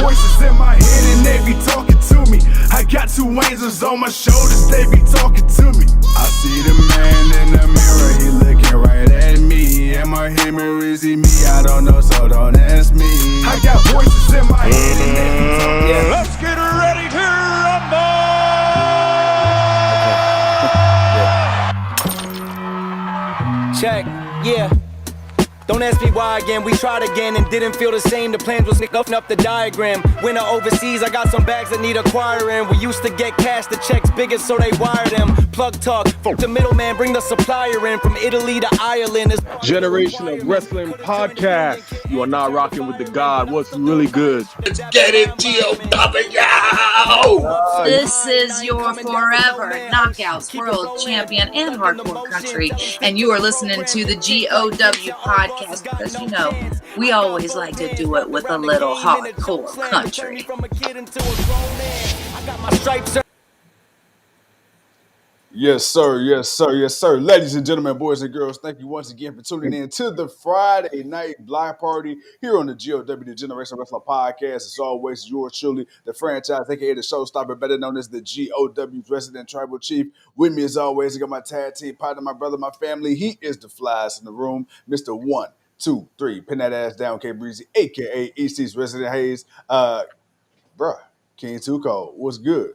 voices in my head and they be talking to me. I got two angels on my shoulders, they be talking to me. I see the man in the mirror, he looking right at me. Am I him or is he me? I don't know, so don't ask me. I got voices in my head and they be talking. Yeah. Let's get ready to rumble! Check, yeah. Don't ask me why again, we tried again and didn't feel the same. The plans was open up the diagram. Winter overseas, I got some bags that need acquiring. We used to get cash, the checks bigger so they wire them. Plug talk, fuck the middleman, bring the supplier in. From Italy to Ireland. Generation of Wrestling Podcast. You are now rocking with the God. What's really good? Let's get it, GOW! This is your forever Knockouts World Champion and Hardcore Country, and you are listening to the GOW Podcast. Because you know, we always like to do it with a little hardcore country. Yes, sir. Yes, sir. Yes, sir. Ladies and gentlemen, boys and girls, thank you once again for tuning in to the Friday night block party here on the GOW, the Generation Wrestler Podcast. As always, yours truly, the franchise, aka the showstopper, better known as the GOW's resident tribal chief. With me, as always, I got my tag team partner, my brother, my family. He is the flies in the room, Mr. 1, 2, 3, pin that ass down, K Breezy, aka EC's resident Hayes. Bruh, King Too Cold, what's good?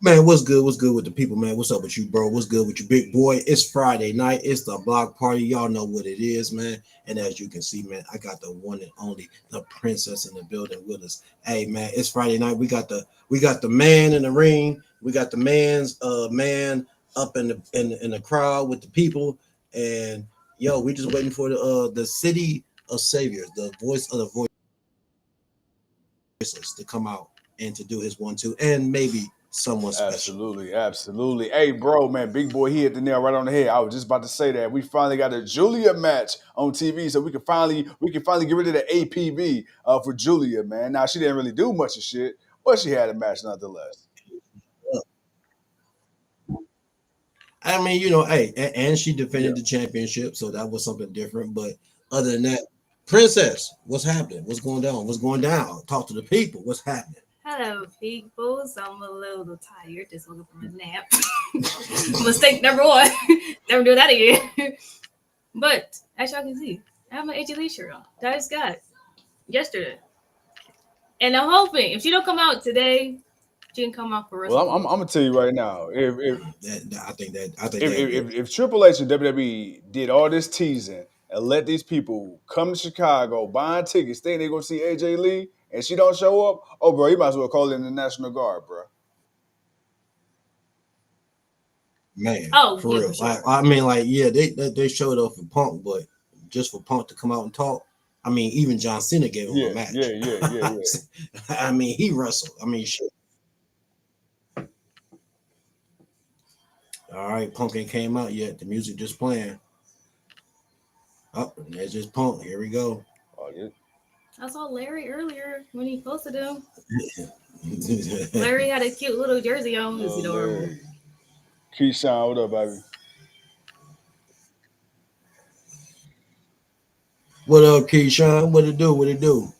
Man, what's good? What's good with the people, man? What's up with you, bro? What's good with you, big boy? It's Friday night. It's the block party. Y'all know what it is, man. And as you can see, man, I got the one and only, the princess in the building with us. Hey, man, it's Friday night. We got the man in the ring. We got the man up in the crowd with the people. And yo, we just waiting for the city of saviors, the voice of the voiceless to come out and to do his 1-2, and maybe someone special. Absolutely. Hey, bro, man, big boy, he hit the nail right on the head. I was just about to say that we finally got a Julia match on TV, so we can finally get rid of the APB for Julia, man. Now she didn't really do much of shit, but she had a match nonetheless. I mean, you know, hey, and she defended the championship, so that was something different. But other than that, Princess, what's happening? What's going down? What's going down? Talk to the people. What's happening? Hello, peoples. I'm a little tired. Just woke up from a nap. Mistake number one. Never do that again. But as y'all can see, I have my AJ Lee shirt on that I just got yesterday, and I'm hoping if she don't come out today, she can come out for Well, I'm gonna tell you right now, if Triple H and WWE did all this teasing and let these people come to Chicago buying tickets, thinking they're gonna see AJ Lee, and she don't show up, oh, bro, you might as well call in the National Guard, bro. Man, oh, for yeah, real. for sure. I mean, like, yeah, they showed up for Punk, but just for Punk to come out and talk, I mean, even John Cena gave him a match. Yeah. I mean, he wrestled. I mean, shit. All right, Punk ain't came out yet. The music just playing. Oh, there's just Punk. Here we go. Oh, yeah. I saw Larry earlier when he posted him. Larry had a cute little jersey on. It's adorable. Keyshawn, what up, baby? What up, Keyshawn? What it do?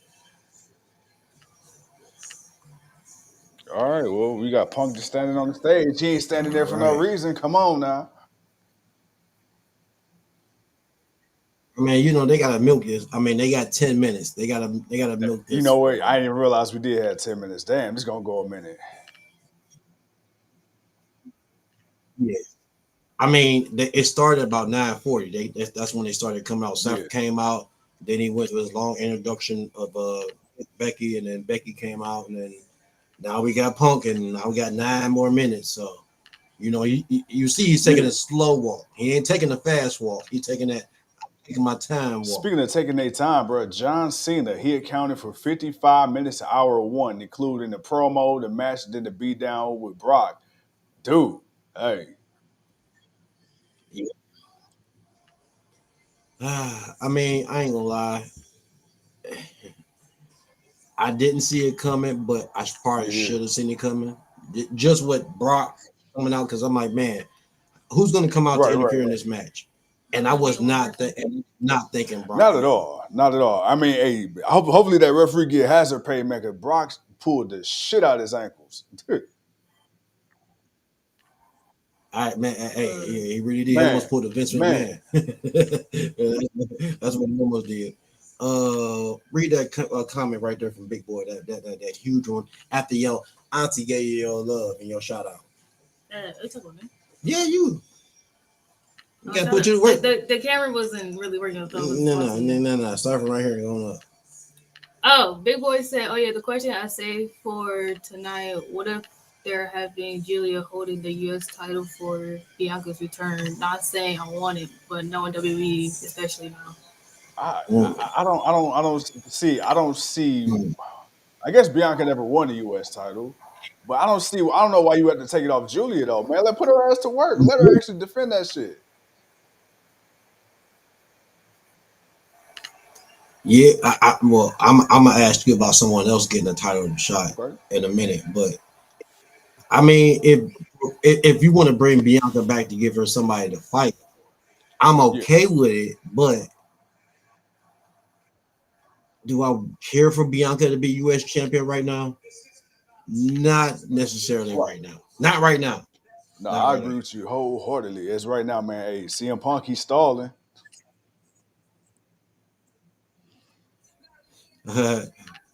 All right, well, we got Punk just standing on the stage. He ain't standing there for no reason. Come on now. I mean, you know, they gotta milk this. I mean, they got 10 minutes. They gotta milk this. You know what? I didn't realize we did have 10 minutes. Damn, it's gonna go a minute. Yeah. I mean, it started about 9:40. That's when they started coming out. Seth came out, then he went to his long introduction of Becky, and then Becky came out, and then now we got Punk, and now we got 9 more minutes. So, you know, you see he's taking a slow walk. He ain't taking a fast walk. He's taking my time walk. Speaking of taking their time, bro, John Cena, he accounted for 55 minutes to hour one, including the promo, the match, then the beatdown with Brock. Dude, hey. Yeah. I mean, I ain't gonna lie. I didn't see it coming, but I probably should have seen it coming. Just with Brock coming out, because I'm like, man, who's gonna come out to interfere in this match? And I was not thinking Brock. Not at all. Not at all. I mean, hey, hopefully that referee get hazard pay, man, because Brock pulled the shit out of his ankles. All right, man. Hey, he really did. He Man, almost pulled a Vince McMahon. That's what he almost did. Read that comment right there from Big Boy. That huge one. After your auntie gave you your love and your shout out. It's a woman. Yeah, you. You gotta put you to work. The camera wasn't really working. No. Start from right here and going up. Oh, Big Boy said, "Oh yeah, the question I saved for tonight: what if they're having Julia holding the U.S. title for Bianca's return? Not saying I want it, but knowing WWE, especially now." I don't see. I guess Bianca never won the U.S. title, but I don't know why you had to take it off Julia though, man. Put her ass to work. Let her actually defend that shit. Yeah, I'm gonna ask you about someone else getting a title shot in a minute, but I mean, if you want to bring Bianca back to give her somebody to fight, I'm okay with it. But do I care for Bianca to be U.S. champion right now? Not necessarily right now. Not right now. No, I agree with you wholeheartedly. It's right now, man. Hey, CM Punk, he's stalling.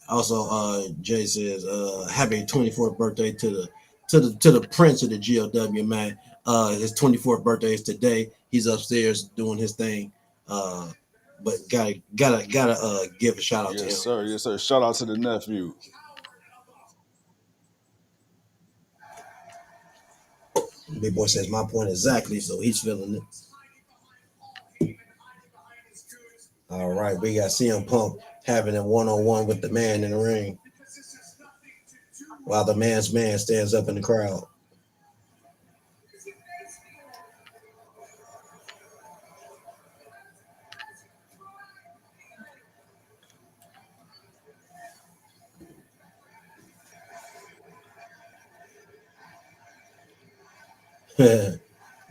Also, Jay says, "Happy 24th birthday to the Prince of the GLW, man. His 24th birthday is today. He's upstairs doing his thing. But gotta give a shout out to him. Yes, sir. Shout out to the nephew. Big Boy says my point exactly, so he's feeling it. All right, we got CM Punk having a one-on-one with the man in the ring, while the man's man stands up in the crowd.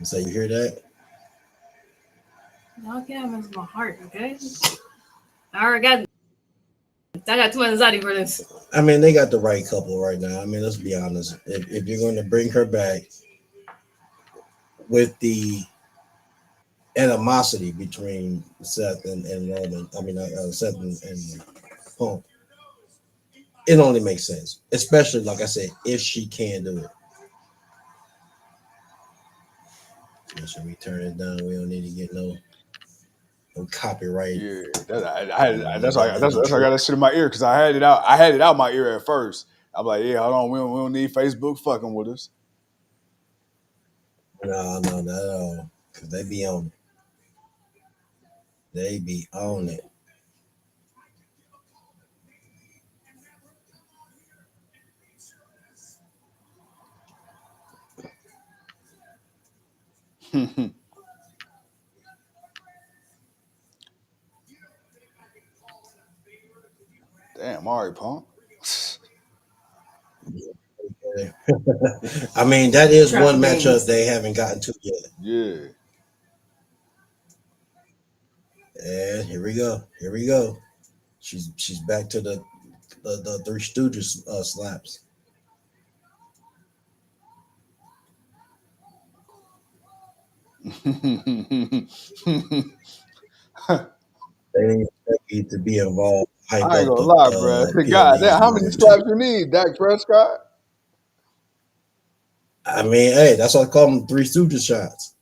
So you hear that? No, I can't miss my heart. Okay, I got too much anxiety for this. I mean, they got the right couple right now. I mean, let's be honest. If you're going to bring her back with the animosity between Seth and Roman, I mean, Seth and Punk, it only makes sense. Especially, like I said, if she can do it. Should we turn it down? We don't need to get no copyright. Yeah, that's why I got that shit in my ear because I had it out my ear at first. I'm like, yeah, hold on, we don't need Facebook fucking with us. No, not at all. Because they be on it. They be on it. Damn, Mari Punk. I mean, that is one matchup they haven't gotten to yet. Yeah. And here we go. She's back to the Three Stooges slaps. They didn't expect you to be involved. I ain't gonna lie, bro. God damn, how many slaps you need, Dak Prescott? I mean, hey, that's why I call them Three Stooges shots.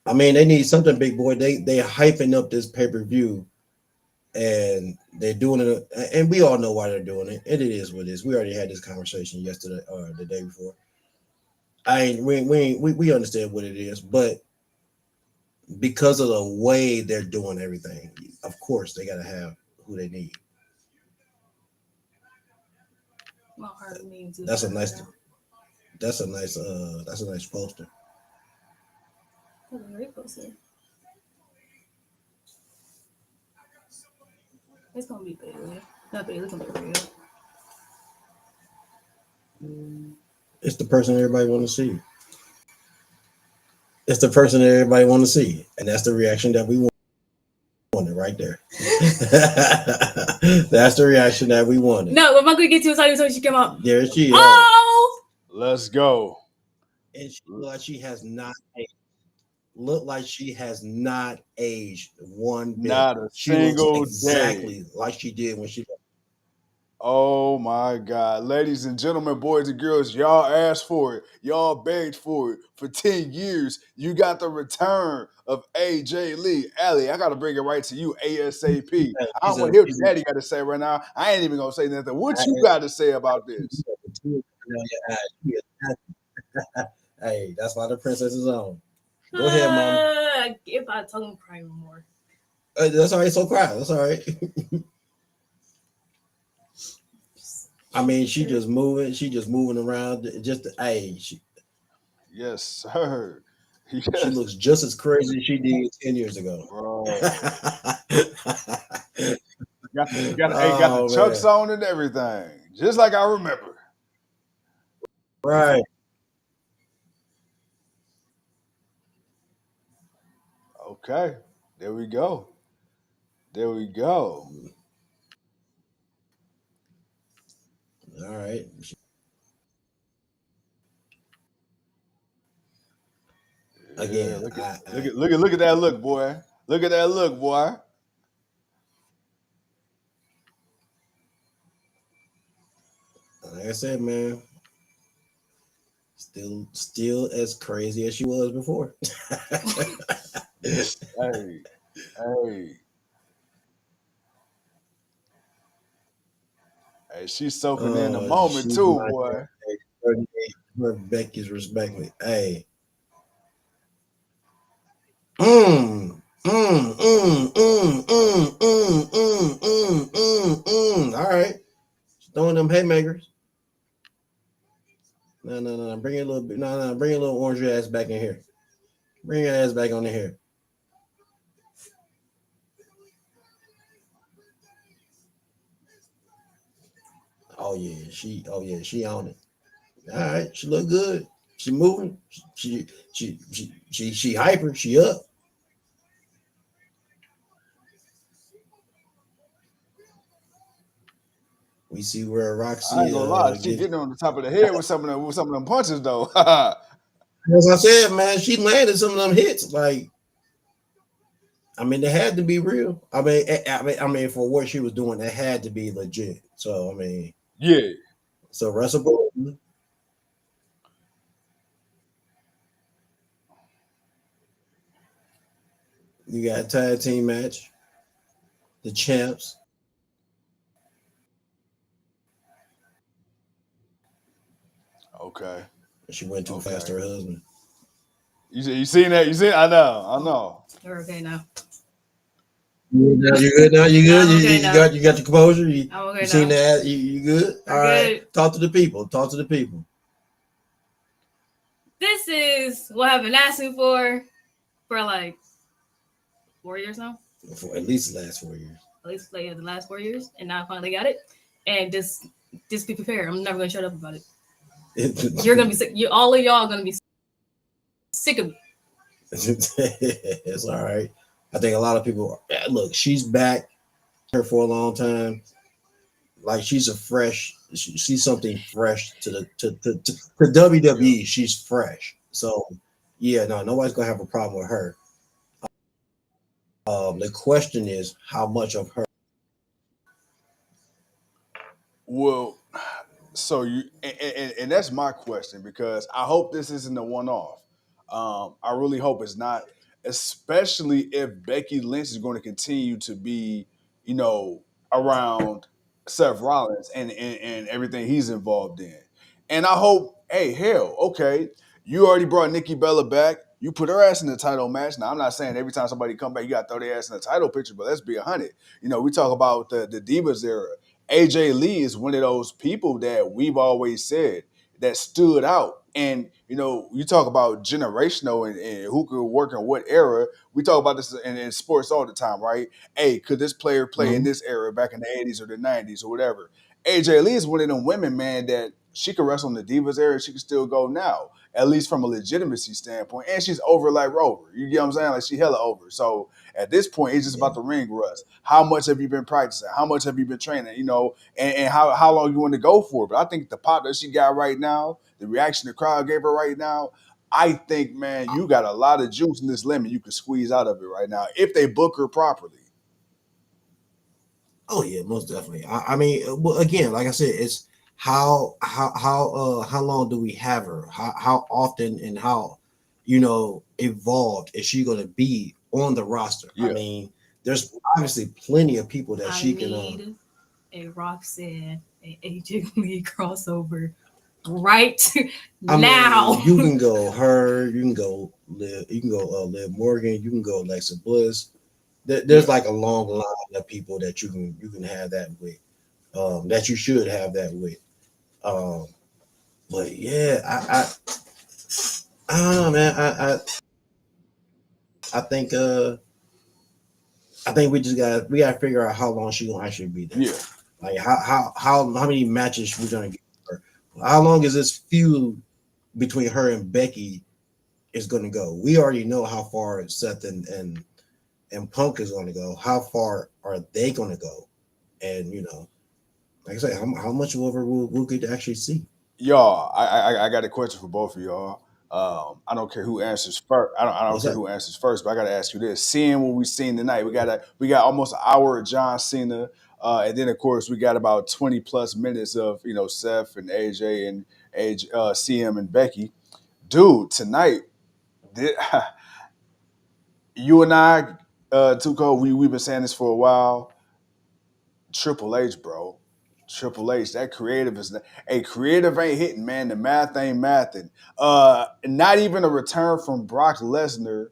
I mean, they need something, Big Boy. They hyping up this pay-per-view, and they're doing it, and we all know why they're doing it. And it is what it is. We already had this conversation yesterday or the day before. We understand what it is, but because of the way they're doing everything, of course they gotta have who they need. That's a nice poster. That's a great poster. It's gonna be Bailey. Not Bailey, it's gonna be real. It's the person everybody want to see. It's the person that everybody want to see, and that's the reaction that we wanted right there. That's the reaction that we wanted. No, when my girl get too excited, so she come up. There she is. Oh, Let's go. And she look like she has not aged. Look like she has not aged one bit. Not a She single looks exactly like she did when she. Oh my God. Ladies and gentlemen, boys and girls, y'all asked for it. Y'all begged for it. For 10 years, you got the return of AJ Lee. Allie, I got to bring it right to you ASAP. I don't want to hear what Daddy got to say right now. I ain't even going to say nothing. What you got to say about this? Hey, that's why the princess is on. Go ahead, Mama. If I told him cry more. That's all right. So cry. That's all right. I mean, she just moving. She just moving around. Just the age. Yes, sir. Yes. She looks just as crazy as she did 10 years ago. Bro. got the chucks on and everything. Just like I remember. Right. Okay. There we go. There we go. All right. Again, yeah, look at that look, boy. Look at that look, boy. Like I said, man, still as crazy as she was before. Hey. Hey, she's soaking in the moment too, boy. 38, Becky's respectfully. Hey. All right. She's throwing them haymakers. No. Bring it a little bit. No. Bring a little orange ass back in here. Bring your ass back on in here. Oh yeah, she on it. All right, she look good. She moving. She hyper. She up. We see where Roxy. I ain't gonna lie, she getting on the top of the head with some of them punches though. As I said, man, she landed some of them hits. Like, I mean, they had to be real. I mean, for what she was doing, it had to be legit. So, I mean, yeah. So Russell Bolton. You got a tag team match. The champs. Okay. She went too fast to her husband. You seen that? You seen? I know. You're okay now. You good now? You good? You got your composure? You seen now. that? You good? All right. Good. Talk to the people. This is what I've been asking for like 4 years now. For at least the last 4 years. At least the last 4 years, and now I finally got it. And just be prepared. I'm never gonna shut up about it. You're gonna be sick. All of y'all are gonna be sick of me. It's all right. I think a lot of people look. She's back here for a long time. Like she's she's something fresh to WWE. She's fresh. So yeah, no, nobody's gonna have a problem with her. The question is how much of her. Well, so you and that's my question because I hope this isn't a one-off. I really hope it's not, especially if Becky Lynch is going to continue to be, around Seth Rollins and everything he's involved in. And I hope, hey, hell, okay, you already brought Nikki Bella back. You put her ass in the title match. Now, I'm not saying every time somebody come back, you got to throw their ass in the title picture, but let's be 100. We talk about the Divas era. AJ Lee is one of those people that we've always said that stood out. And, you talk about generational and who could work in what era. We talk about this in sports all the time, right? Hey, could this player play in this era back in the 80s or the 90s or whatever? AJ Lee is one of them women, man, that she could wrestle in the Divas era. She could still go now. at least from a legitimacy standpoint. And she's over like Rover. You get what I'm saying? Like she hella over. So at this point, it's just about the ring rust. How much have you been practicing? How much have you been training? You know, and how long you want to go for? But I think the pop that she got right now, the reaction the crowd gave her right now, I think, man, you got a lot of juice in this lemon you can squeeze out of it right now if they book her properly. Oh yeah, most definitely. I mean, well, again, like I said, it's how long do we have her? How often and how evolved is she going to be on the roster? Yeah. I mean, there's obviously plenty of people that she can. Need a Roxanne, a AJ Lee crossover right now. Mean, you can go her. You can go Liv. You can go Liv Morgan. You can go Alexa Bliss. There's like a long line of people that you can have that with, that you should have that with. But yeah, I don't know, man. I think we gotta figure out how long she gonna actually be there. Yeah. Like how many matches we're gonna get her. How long is this feud between her and Becky is gonna go? We already know how far Seth and Punk is going to go. How far are they going to go? And like I say, how much of her we'll get to actually see. Y'all, I got a question for both of y'all. I don't care who answers first. I don't care who answers first, but I got to ask you this: seeing what we've seen tonight, we got almost an hour of John Cena, and then of course we got about 20 plus minutes of Seth and AJ and CM and Becky. Dude, tonight, you and I, Tuco, we've been saying this for a while. Triple H, bro. Triple H, that creative is creative ain't hitting, man. The math ain't mathing. Not even a return from Brock Lesnar,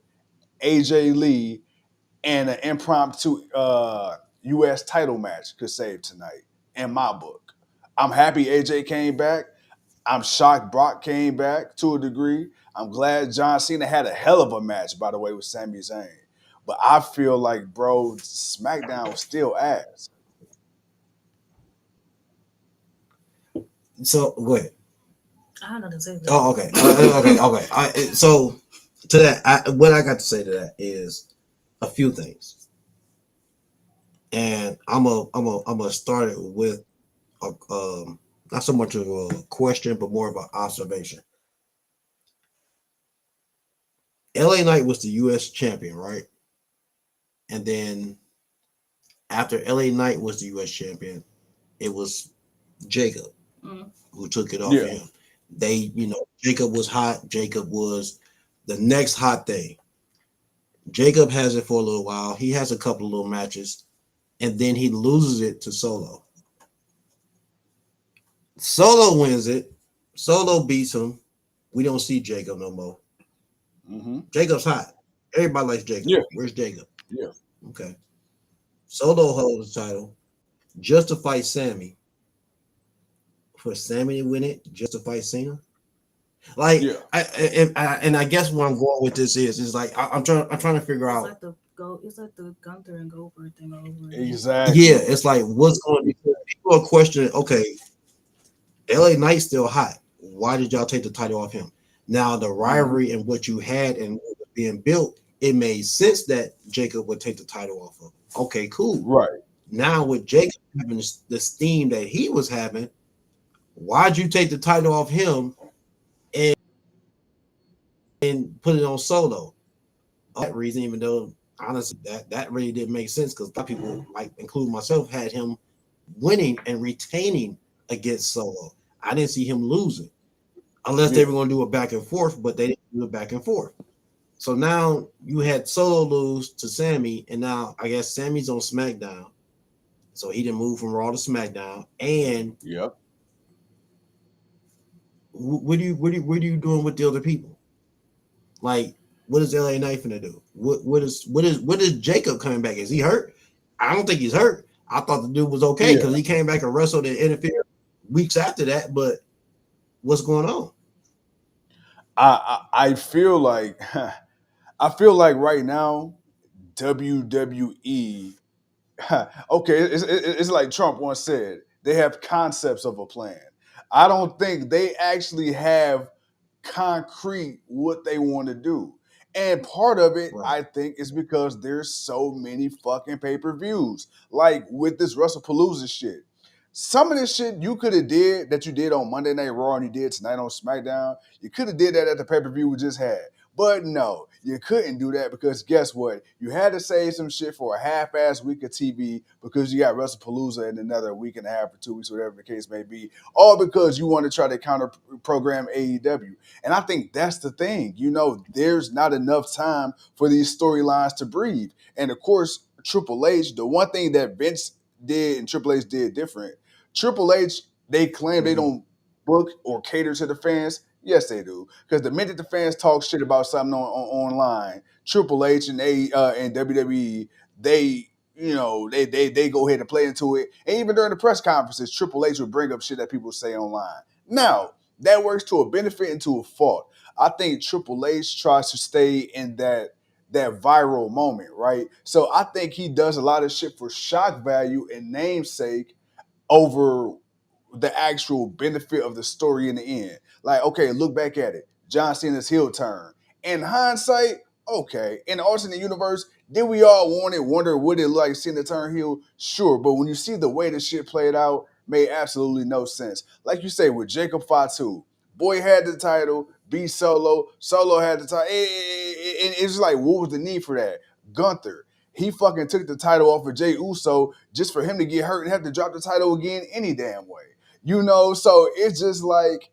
AJ Lee, and an impromptu U.S. title match could save tonight, in my book. I'm happy AJ came back. I'm shocked Brock came back to a degree. I'm glad John Cena had a hell of a match, by the way, with Sami Zayn. But I feel like, bro, SmackDown was still ass. So go ahead. I don't know to say that. Oh, okay. Okay. So to that, what I got to say to that is a few things, and I'm gonna start it with not so much of a question, but more of an observation. LA Knight was the U.S. champion, right? And then after LA Knight was the U.S. champion, it was Jacob who took it off him. They, Jacob was hot. Jacob was the next hot thing. Jacob has it for a little while. He has a couple of little matches, and then he loses it to Solo. Solo wins it. Solo beats him. We don't see Jacob no more. Mm-hmm. Jacob's hot. Everybody likes Jacob. Yeah. Where's Jacob? Yeah. Okay. Solo holds the title just to fight Sammy. For Sammy to win it, just to fight Cena. Like, yeah. I guess where I'm going with this is like I'm trying to figure out. It's like the Gunther and Goldberg thing over. Exactly. Yeah, it's like what's going to be. People are questioning. Okay, LA Knight's still hot. Why did y'all take the title off him? Now the rivalry and what you had and what was being built, it made sense that Jacob would take the title off of him. Okay, cool. Right. Now with Jacob having the steam that he was having, why'd you take the title off him and put it on Solo? That reason, even though honestly that really didn't make sense because a lot of people, like including myself, had him winning and retaining against Solo. I didn't see him losing unless they were going to do a back and forth, but they didn't do a back and forth. So now you had Solo lose to Sammy, and now I guess Sammy's on SmackDown. So he didn't move from Raw to SmackDown. And what are you doing with the other people? Like, what is LA Knight finna do? What is Jacob coming back? Is he hurt? I don't think he's hurt. I thought the dude was okay because he came back and wrestled and interfered weeks after that. But what's going on? I feel like right now WWE. Okay, it's like Trump once said. They have concepts of a plan. I don't think they actually have concrete what they want to do. And part of it, Right. I think, is because there's so many fucking pay-per-views. Like with this WrestlePalooza shit. Some of this shit you could have did that you did on Monday Night Raw and you did tonight on SmackDown. You could have did that at the pay-per-view we just had. But no, you couldn't do that because guess what? You had to save some shit for a half-ass week of TV because you got WrestlePalooza in another week and a half or 2 weeks, whatever the case may be, all because you want to try to counter-program AEW. And I think that's the thing. You know, there's not enough time for these storylines to breathe. And of course, Triple H, the one thing that Vince did and Triple H did different, Triple H, they claim they don't book or cater to the fans. Yes, they do. Because the minute the fans talk shit about something online, Triple H and and WWE, they go ahead and play into it. And even during the press conferences, Triple H would bring up shit that people say online. Now, that works to a benefit and to a fault. I think Triple H tries to stay in that viral moment, right? So I think he does a lot of shit for shock value and namesake over the actual benefit of the story in the end. Like, okay, look back at it. John Cena's heel turn. In hindsight, okay. In the alternate universe, did we all wonder would it like Cena turn heel? Sure, but when you see the way the shit played out, made absolutely no sense. Like you say with Jacob Fatu, boy had the title, B Solo had the title. And it's like, what was the need for that? Gunther, he fucking took the title off of Jey Uso just for him to get hurt and have to drop the title again any damn way. You know, so it's just like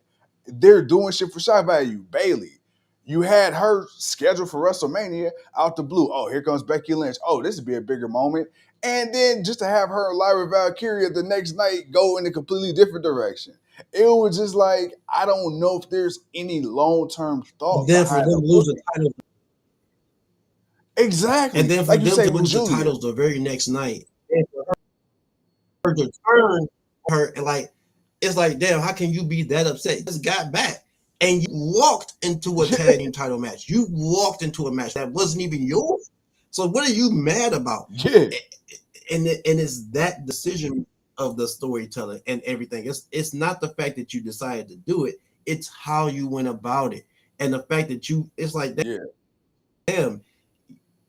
they're doing shit for shock value. Bailey, you had her scheduled for WrestleMania out the blue. Oh, here comes Becky Lynch. Oh, this would be a bigger moment. And then just to have her and Lyra Valkyria the next night go in a completely different direction. It was just like, I don't know if there's any long-term thought Then for behind them to lose the title. Exactly. And then for like them you say, to with lose the Julia. titles the very next night. And for her to turn her, and like, it's like, damn, how can you be that upset? You just got back. And you walked into a tag team title match. You walked into a match that wasn't even yours. So what are you mad about? Yeah. And it's that decision of the storytelling and everything. It's not the fact that you decided to do it. It's how you went about it. And the fact that it's like, damn,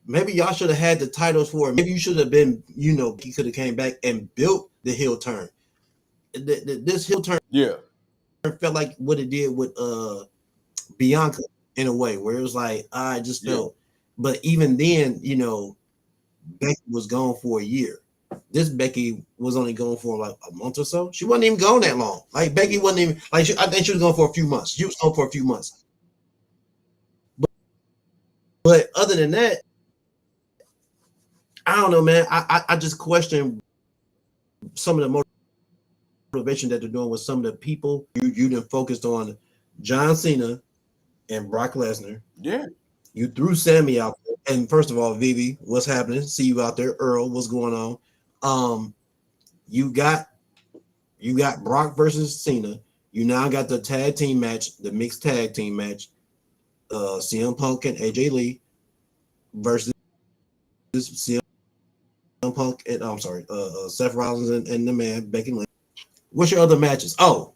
maybe y'all should have had the titles for it. Maybe you should have been, he could have came back and built the heel turn. This heel turn felt like what it did with Bianca in a way, where it was like, I just felt, but even then, Becky was gone for a year. This Becky was only gone for like a month or so. She wasn't even gone that long. Like Becky wasn't even like I think she was gone for a few months. She was gone for a few months. But other than that, I don't know, man. I just question some of the motivation that they're doing with some of the people. You done focused on John Cena and Brock Lesnar. Yeah. You threw Sammy out there. And first of all, Vivi, what's happening? See you out there. Earl, what's going on? You got Brock versus Cena. You now got the tag team match, the mixed tag team match. CM Punk and AJ Lee versus CM Punk and Seth Rollins and the man Becky Lynch. What's your other matches? Oh,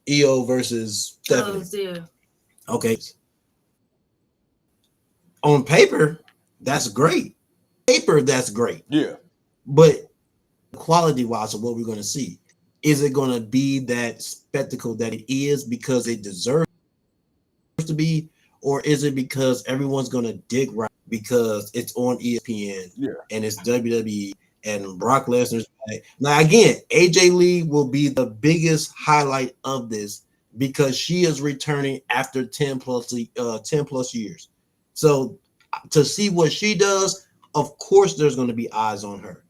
EO versus Stephanie. Yeah. Okay. On paper, that's great. That's great. Yeah. But quality-wise of what we're going to see, is it going to be that spectacle that it is because it deserves to be, or is it because everyone's going to dig right because it's on ESPN and it's WWE and Brock Lesnar's back? Now, again, AJ Lee will be the biggest highlight of this because she is returning after 10 plus years. So to see what she does, of course, there's going to be eyes on her.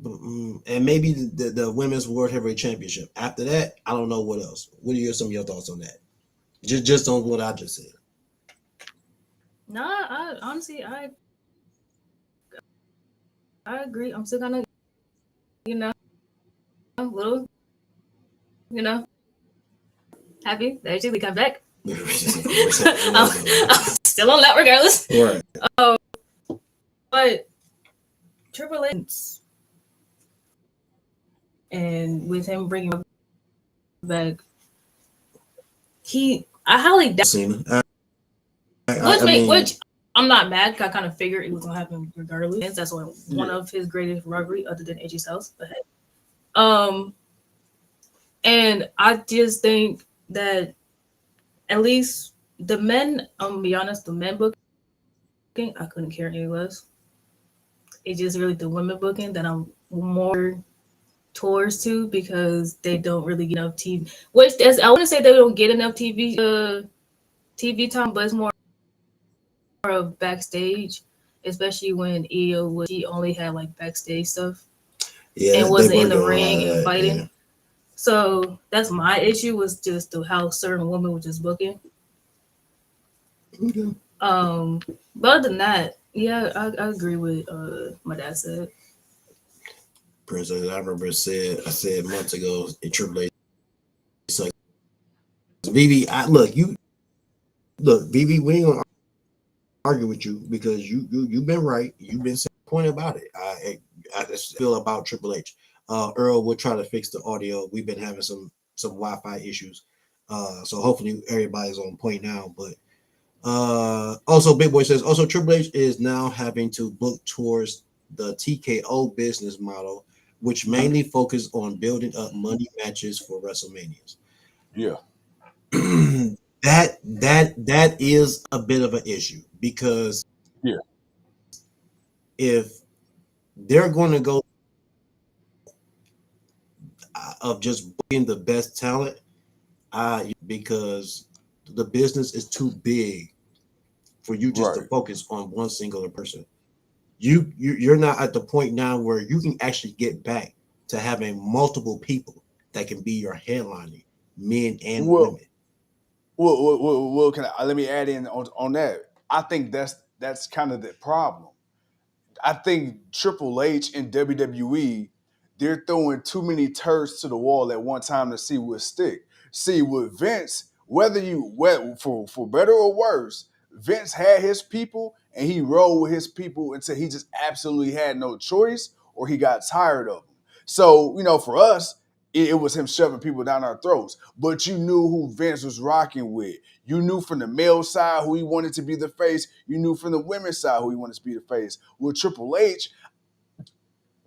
And maybe the Women's World Heavyweight Championship. After that, I don't know what else. What are some of your thoughts on that? Just on what I just said. No, I honestly agree. I'm still gonna, a little, happy that AJ Lee got back. I'm still on that regardless. Right. But Triple H and with him bringing back. I highly doubt. Cena. Which I'm not mad. 'Cause I kind of figured it was gonna happen regardless. That's one of his greatest rivalry, other than AJ Styles. But and I just think that at least the men, I'm gonna be honest, the men booking, I couldn't care any less. It's just really the women booking that I'm more towards to, because they don't really get enough TV. Which I wouldn't say they don't get enough TV time, but it's more of backstage, especially when she only had like backstage stuff and wasn't in the ring and fighting. Yeah. So that's my issue, was just how certain women were just booking. Okay. But other than that, yeah, I agree with my dad said. Princess, I remember I said months ago in Triple H. So, Vivi, Vivi, we ain't gonna argue with you, because you've been right. You've been saying point about it. I just feel about Triple H. Earl will try to fix the audio. We've been having some Wi-Fi issues. So hopefully everybody's on point now. But also Big Boy says also Triple H is now having to book towards the TKO business model, which mainly focus on building up money matches for WrestleManias. Yeah. That is a bit of an issue, because if they're going to go of just booking the best talent, because the business is too big for you just to focus on one singular person. You're not at the point now where you can actually get back to having multiple people that can be your headlining, men and women. Well, let me add in on that. I think that's kind of the problem. I think Triple H and WWE, they're throwing too many turds to the wall at one time to see what stick. See, with Vince, for better or worse, Vince had his people and he rolled with his people until he just absolutely had no choice, or he got tired of them. So, for us, it was him shoving people down our throats. But you knew who Vince was rocking with. You knew from the male side who he wanted to be the face. You knew from the women's side who he wanted to be the face. With Triple H,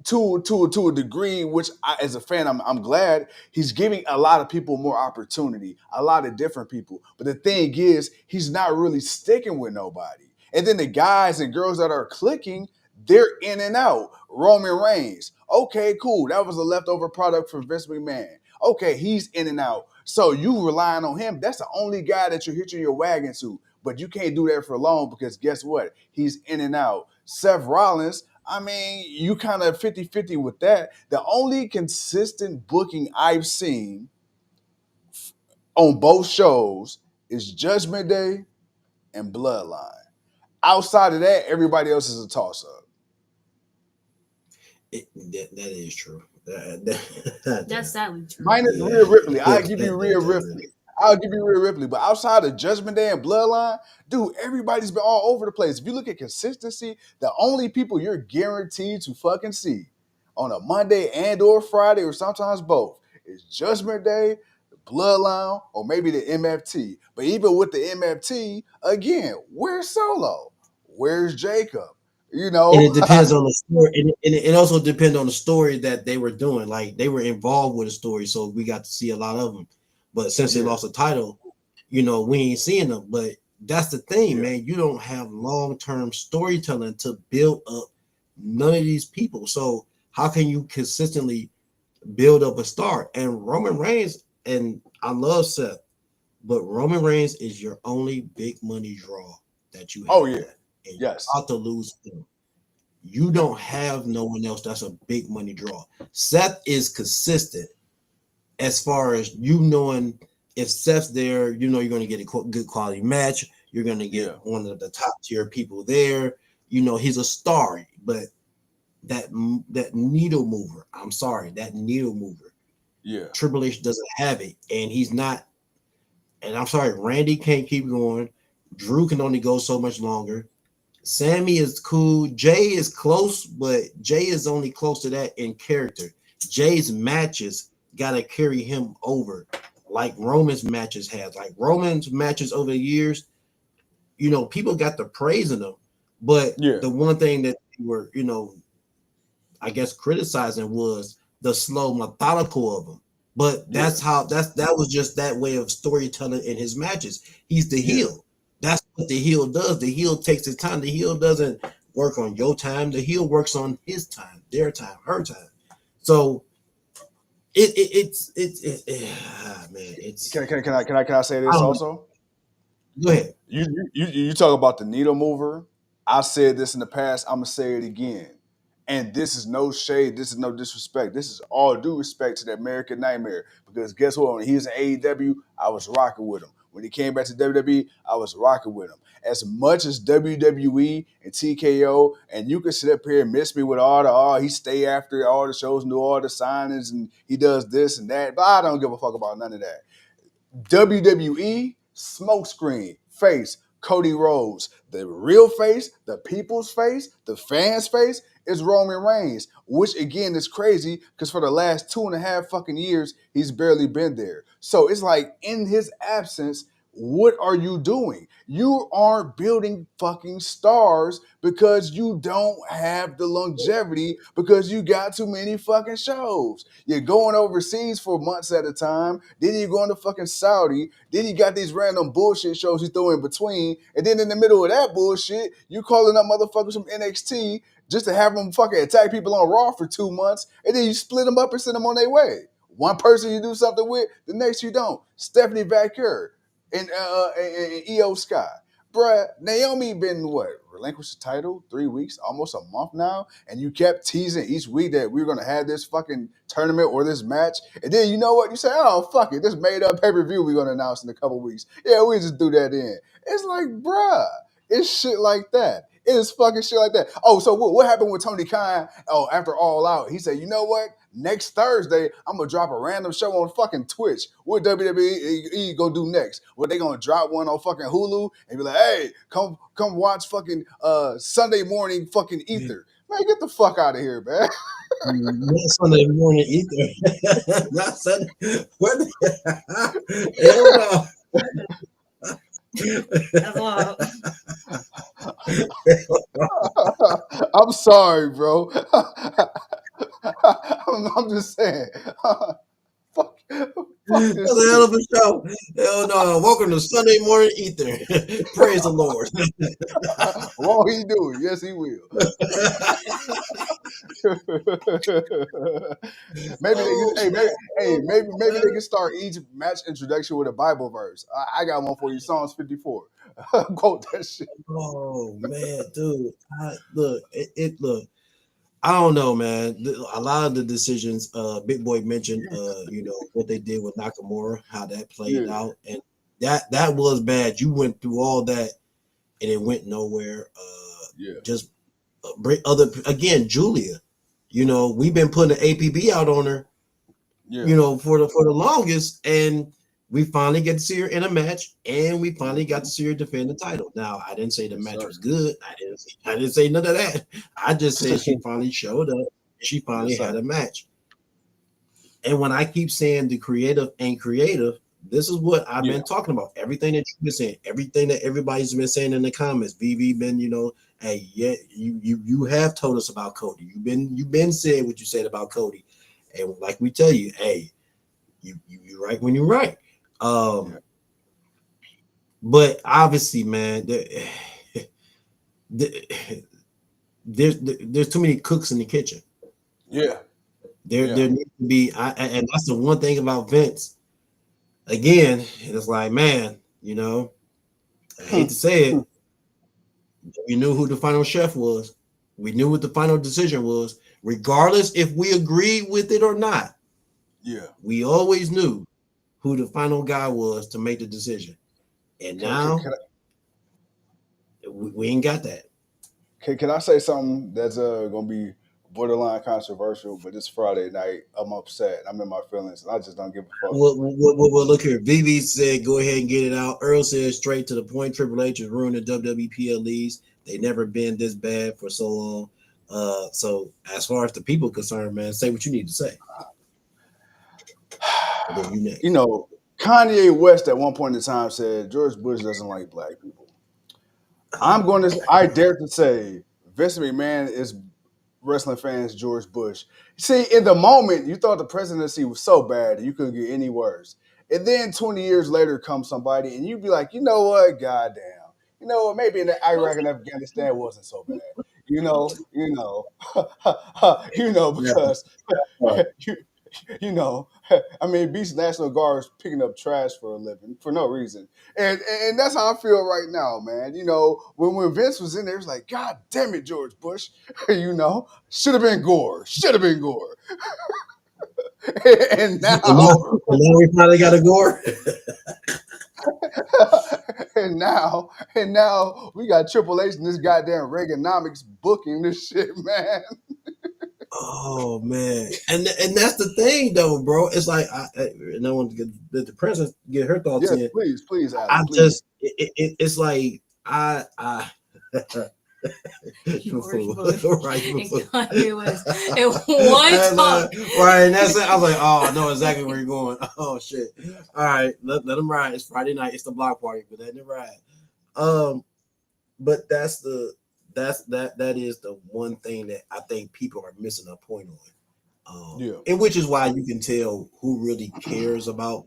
to a degree, which as a fan, I'm glad he's giving a lot of people more opportunity, a lot of different people. But the thing is, he's not really sticking with nobody. And then the guys and girls that are clicking, they're in and out. Roman Reigns, okay, cool. That was a leftover product from Vince McMahon. Okay, he's in and out. So you relying on him. That's the only guy that you're hitching your wagon to. But you can't do that for long, because guess what? He's in and out. Seth Rollins, I mean, you kind of 50-50 with that. The only consistent booking I've seen on both shows is Judgment Day and Bloodline. Outside of that, everybody else is a toss-up. That is true. That's sadly true. Minus Rhea Ripley. I'll give you Rhea Ripley. But outside of Judgment Day and Bloodline, dude, everybody's been all over the place. If you look at consistency, the only people you're guaranteed to fucking see on a Monday and or Friday, or sometimes both, is Judgment Day, Bloodline, or maybe the MFT. But even with the MFT, again, where's Solo? Where's Jacob? And it depends on the story, and it also depends on the story that they were doing. Like, they were involved with a story, so we got to see a lot of them. But since they lost the title, we ain't seeing them. But that's the thing, man. You don't have long-term storytelling to build up none of these people. So how can you consistently build up a star? And Roman Reigns, and I love Seth, but Roman Reigns is your only big money draw that you have. Oh, yeah. And you're about to lose him. You don't have no one else that's a big money draw. Seth is consistent as far as knowing if Seth's there, you're going to get a good quality match. You're going to get one of the top tier people there. He's a star, but that needle mover, Triple H doesn't have it, and he's not. And I'm sorry, Randy can't keep going. Drew can only go so much longer. Sammy is cool. Jay is close, but Jay is only close to that in character. Jay's matches got to carry him over like Roman's matches has. Like Roman's matches over the years, you know, people got the praising them, but the one thing that they were, you know, I guess criticizing was the slow, methodical of them. But that's how that was just that way of storytelling in his matches. He's the heel. That's what the heel does. The heel takes his time. The heel doesn't work on your time. The heel works on his time, their time, her time. So it's man. It's can I say this also? Go ahead. You talk about the needle mover. I said this in the past. I'm gonna say it again. And this is no shade. This is no disrespect. This is all due respect to the American Nightmare. Because guess what? When he was in AEW, I was rocking with him. When he came back to WWE, I was rocking with him. As much as WWE and TKO, and you can sit up here and miss me with all he stay after all the shows and do all the signings and he does this and that. But I don't give a fuck about none of that. WWE, smokescreen, face, Cody Rhodes. The real face, the people's face, the fans' face is Roman Reigns, which again is crazy because for the last 2.5 fucking years, he's barely been there. So it's like in his absence, what are you doing? You aren't building fucking stars because you don't have the longevity because you got too many fucking shows. You're going overseas for months at a time. Then you're going to fucking Saudi. Then you got these random bullshit shows you throw in between. And then in the middle of that bullshit, you calling up motherfuckers from NXT just to have them fucking attack people on Raw for 2 months. And then you split them up and send them on their way. One person you do something with, the next you don't. Stephanie Vaquer and EO Sky. Bruh, Naomi been relinquished the title 3 weeks, almost a month now, and you kept teasing each week that we were gonna have this fucking tournament or this match, and then you know what? You say, oh fuck it, this made up pay-per-view we're gonna announce in a couple weeks. Yeah, we just do that in. It's like, bruh, it's shit like that. It is fucking shit like that. Oh, so what happened with Tony Khan? Oh, after All Out, he said, you know what? Next Thursday, I'm going to drop a random show on fucking Twitch. What WWE going to do next? Well, they going to drop one on fucking Hulu and be like, hey, come watch fucking Sunday morning fucking Ether. Man, get the fuck out of here, man. Not Sunday morning Ether. Not Sunday. What? Hell no. That's wild. I'm sorry, bro. I'm just saying. Fuck That's a hell of a show. Hell no. Welcome to Sunday morning Ether. Praise the Lord. Won't he do it? Yes, he will. Maybe they can start each match introduction with a Bible verse. I got one for you, Psalms 54. Quote that shit. Oh man, dude. Look. I don't know, man. A lot of the decisions, Big Boy mentioned, what they did with Nakamura, how that played out, and that was bad. You went through all that, and it went nowhere. Just bring Julia. You know, we've been putting an APB out on her, for the longest, and we finally get to see her in a match, and we finally got to see her defend the title. Now, I didn't say the match was good. I didn't say none of that. I just said she finally showed up. She finally had a match. And when I keep saying the creative ain't creative, this is what I've been talking about. Everything that you've been saying, everything that everybody's been saying in the comments. VV been, hey, yeah, you have told us about Cody. You've been saying what you said about Cody, and like we tell you, hey, you right when you're right. But obviously, man, there's too many cooks in the kitchen. Yeah, there needs to be, and that's the one thing about Vince. Again, it's like, man, I hate to say it, we knew who the final chef was. We knew what the final decision was, regardless if we agreed with it or not. Yeah, we always knew who the final guy was to make the decision. And now we ain't got that. Can I say something that's going to be borderline controversial, but it's Friday night. I'm upset. I'm in my feelings, and I just don't give a fuck. Well, look here. VV said, go ahead and get it out. Earl said, straight to the point, Triple H is ruining WWE PLEs. They never been this bad for so long. So as far as the people concerned, man, say what you need to say. Kanye West at one point in time said George Bush doesn't like black people. I dare to say Vince McMahon is wrestling fans George Bush. See, in the moment, you thought the presidency was so bad that you couldn't get any worse. And then 20 years later comes somebody and you'd be like, you know what, goddamn. You know what, maybe in Iraq and Afghanistan wasn't so bad. Because I mean, Beast National Guard is picking up trash for a living for no reason, and that's how I feel right now, man. When Vince was in there, it's like, God damn it, George Bush, should have been Gore, and now we finally got a Gore. and now we got Triple H and this goddamn Reaganomics booking this shit, man. Oh man, and that's the thing though, bro. It's like I want to get the princess get her thoughts in. Please, Adam, I please. just it's like I you fool. Right, you fool. Right, and that's it. I was like, oh, I know exactly where you're going. Oh shit. All right, let them ride. It's Friday night. It's the block party, but let them ride. But that is the one thing that I think people are missing a point on. And which is why you can tell who really cares about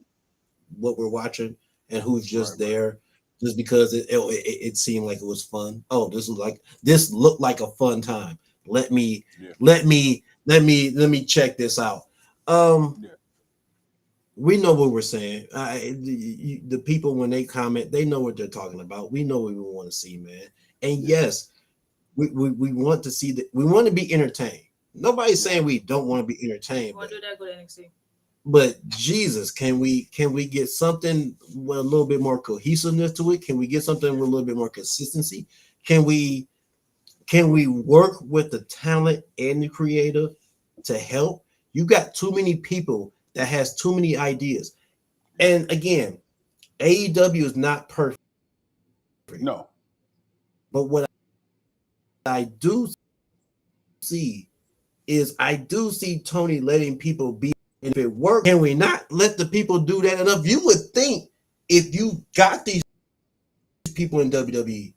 what we're watching and who's just there just because it seemed like it was fun. Oh, this looked like a fun time. Let me check this out. We know what we're saying. The people, when they comment, they know what they're talking about. We know what we want to see, man. And yes, we want to see that. We want to be entertained. Nobody's saying we don't want to be entertained. Want to do that? Go to NXT. But Jesus, can we get something with a little bit more cohesiveness to it? Can we get something with a little bit more consistency? Can we work with the talent and the creative to help? You got too many people that has too many ideas. And again, AEW is not perfect. No. But what I do see is Tony letting people be. And if it works, can we not let the people do that enough? You would think if you got these people in WWE,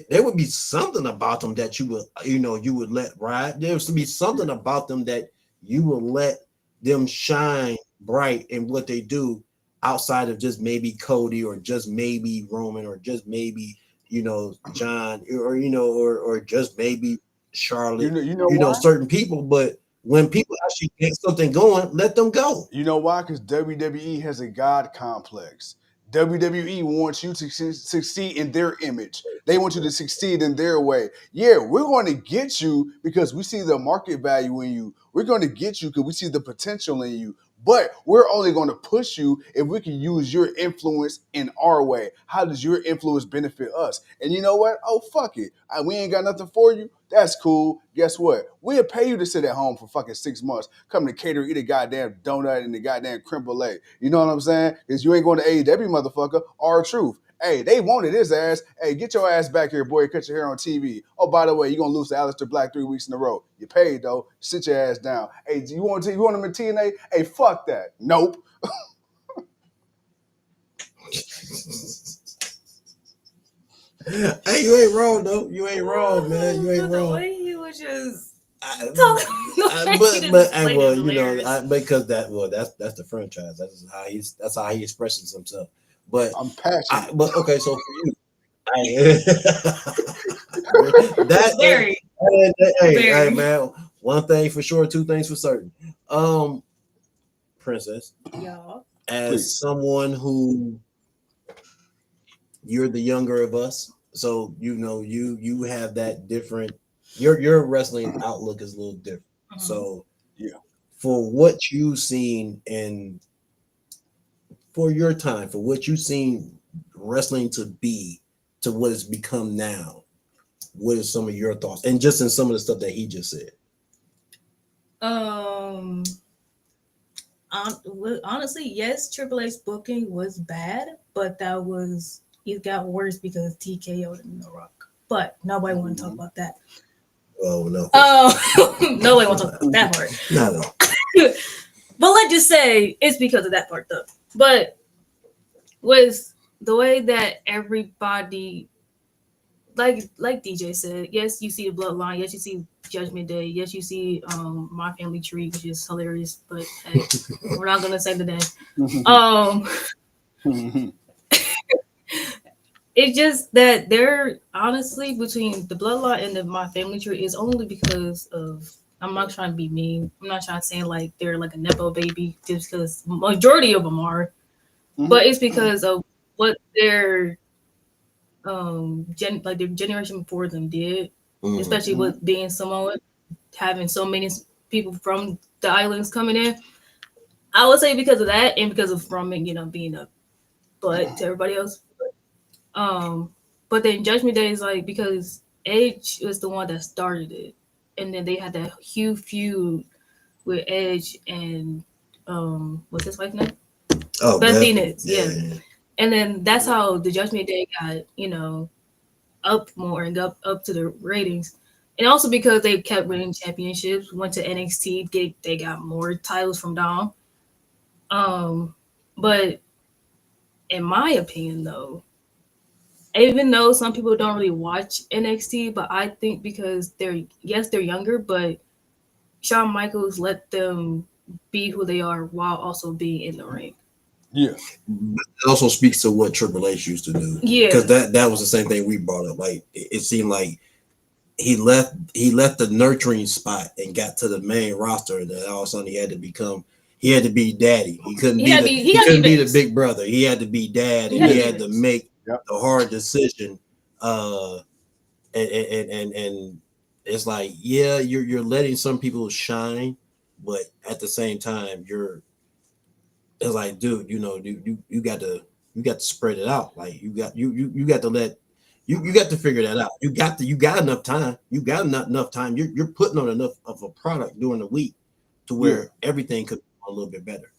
there would be something about them that you would let ride. There would be something about them that you will let them shine bright in what they do outside of just maybe Cody or just maybe Roman or just maybe John or just maybe Charlotte. Certain people, but when people actually get something going, let them go. You know why? Because WWE has a God complex. WWE wants you to succeed in their image. They want you to succeed in their way. Yeah, we're going to get you because we see the market value in you. We're going to get you because we see the potential in you. But we're only going to push you if we can use your influence in our way. How does your influence benefit us? And you know what? Oh, fuck it. We ain't got nothing for you. That's cool. Guess what? We'll pay you to sit at home for fucking 6 months. Come to cater, eat a goddamn donut and the goddamn creme brulee. You know what I'm saying? Because you ain't going to AEW, motherfucker. R-Truth. Hey, they wanted his ass. Hey, get your ass back here, boy. Cut your hair on TV. Oh, by the way, you're going to lose to Aleister Black 3 weeks in a row. You paid, though. Sit your ass down. Hey, you want him in TNA? Hey, fuck that. Nope. Hey, you ain't wrong, though. You ain't wrong, man. You ain't wrong. The way he was just because that's the franchise. That's how he expresses himself. But I'm passionate. But okay, so for you, hey, man. One thing for sure, two things for certain. Princess, as someone who you're the younger of us, so you have that different. Your wrestling outlook is a little different. Mm-hmm. So for what you've seen and for your time, for what you've seen wrestling to be to what it's become now, what are some of your thoughts? And just in some of the stuff that he just said. Honestly, yes, Triple H's booking was bad, but it got worse because TKO'd in The Rock. But nobody want to talk about that. Oh no. Nobody want to talk about that part. No. But let's just say it's because of that part though. But was the way that everybody, like DJ said, yes, you see the bloodline, yes, you see Judgment Day, yes, you see My Family Tree, which is hilarious, but hey, we're not gonna say the name. It's just that they're honestly between the bloodline and the My Family Tree is only because of. I'm not trying to be mean. I'm not trying to say like they're like a nepo baby just because majority of them are, but it's because of what their like the generation before them did, especially with being Samoan, having so many people from the islands coming in. I would say because of that and because of from being a butt to everybody else. But then Judgment Day is like because Edge was the one that started it, and then they had that huge feud with Edge and what's his wife's name? Oh, Beth Beth. Phoenix, yeah. And then that's how the Judgment Day got up more and up to the ratings. And also because they kept winning championships, went to NXT, they got more titles from Dom. But in my opinion, though, even though some people don't really watch NXT, but I think because they're younger, but Shawn Michaels let them be who they are while also being in the ring. Yeah. It also speaks to what Triple H used to do. Yeah. Because that was the same thing we brought up. Like it seemed like he left the nurturing spot and got to the main roster, and then all of a sudden he had to be daddy. He couldn't be the big brother. He had to be dad, and he had to make the hard decision. And it's like, yeah, you're letting some people shine, but at the same time, it's like, dude, you got to spread it out. Like you got to figure that out. You got enough time. You got enough time. You're putting on enough of a product during the week to where everything could be a little bit better.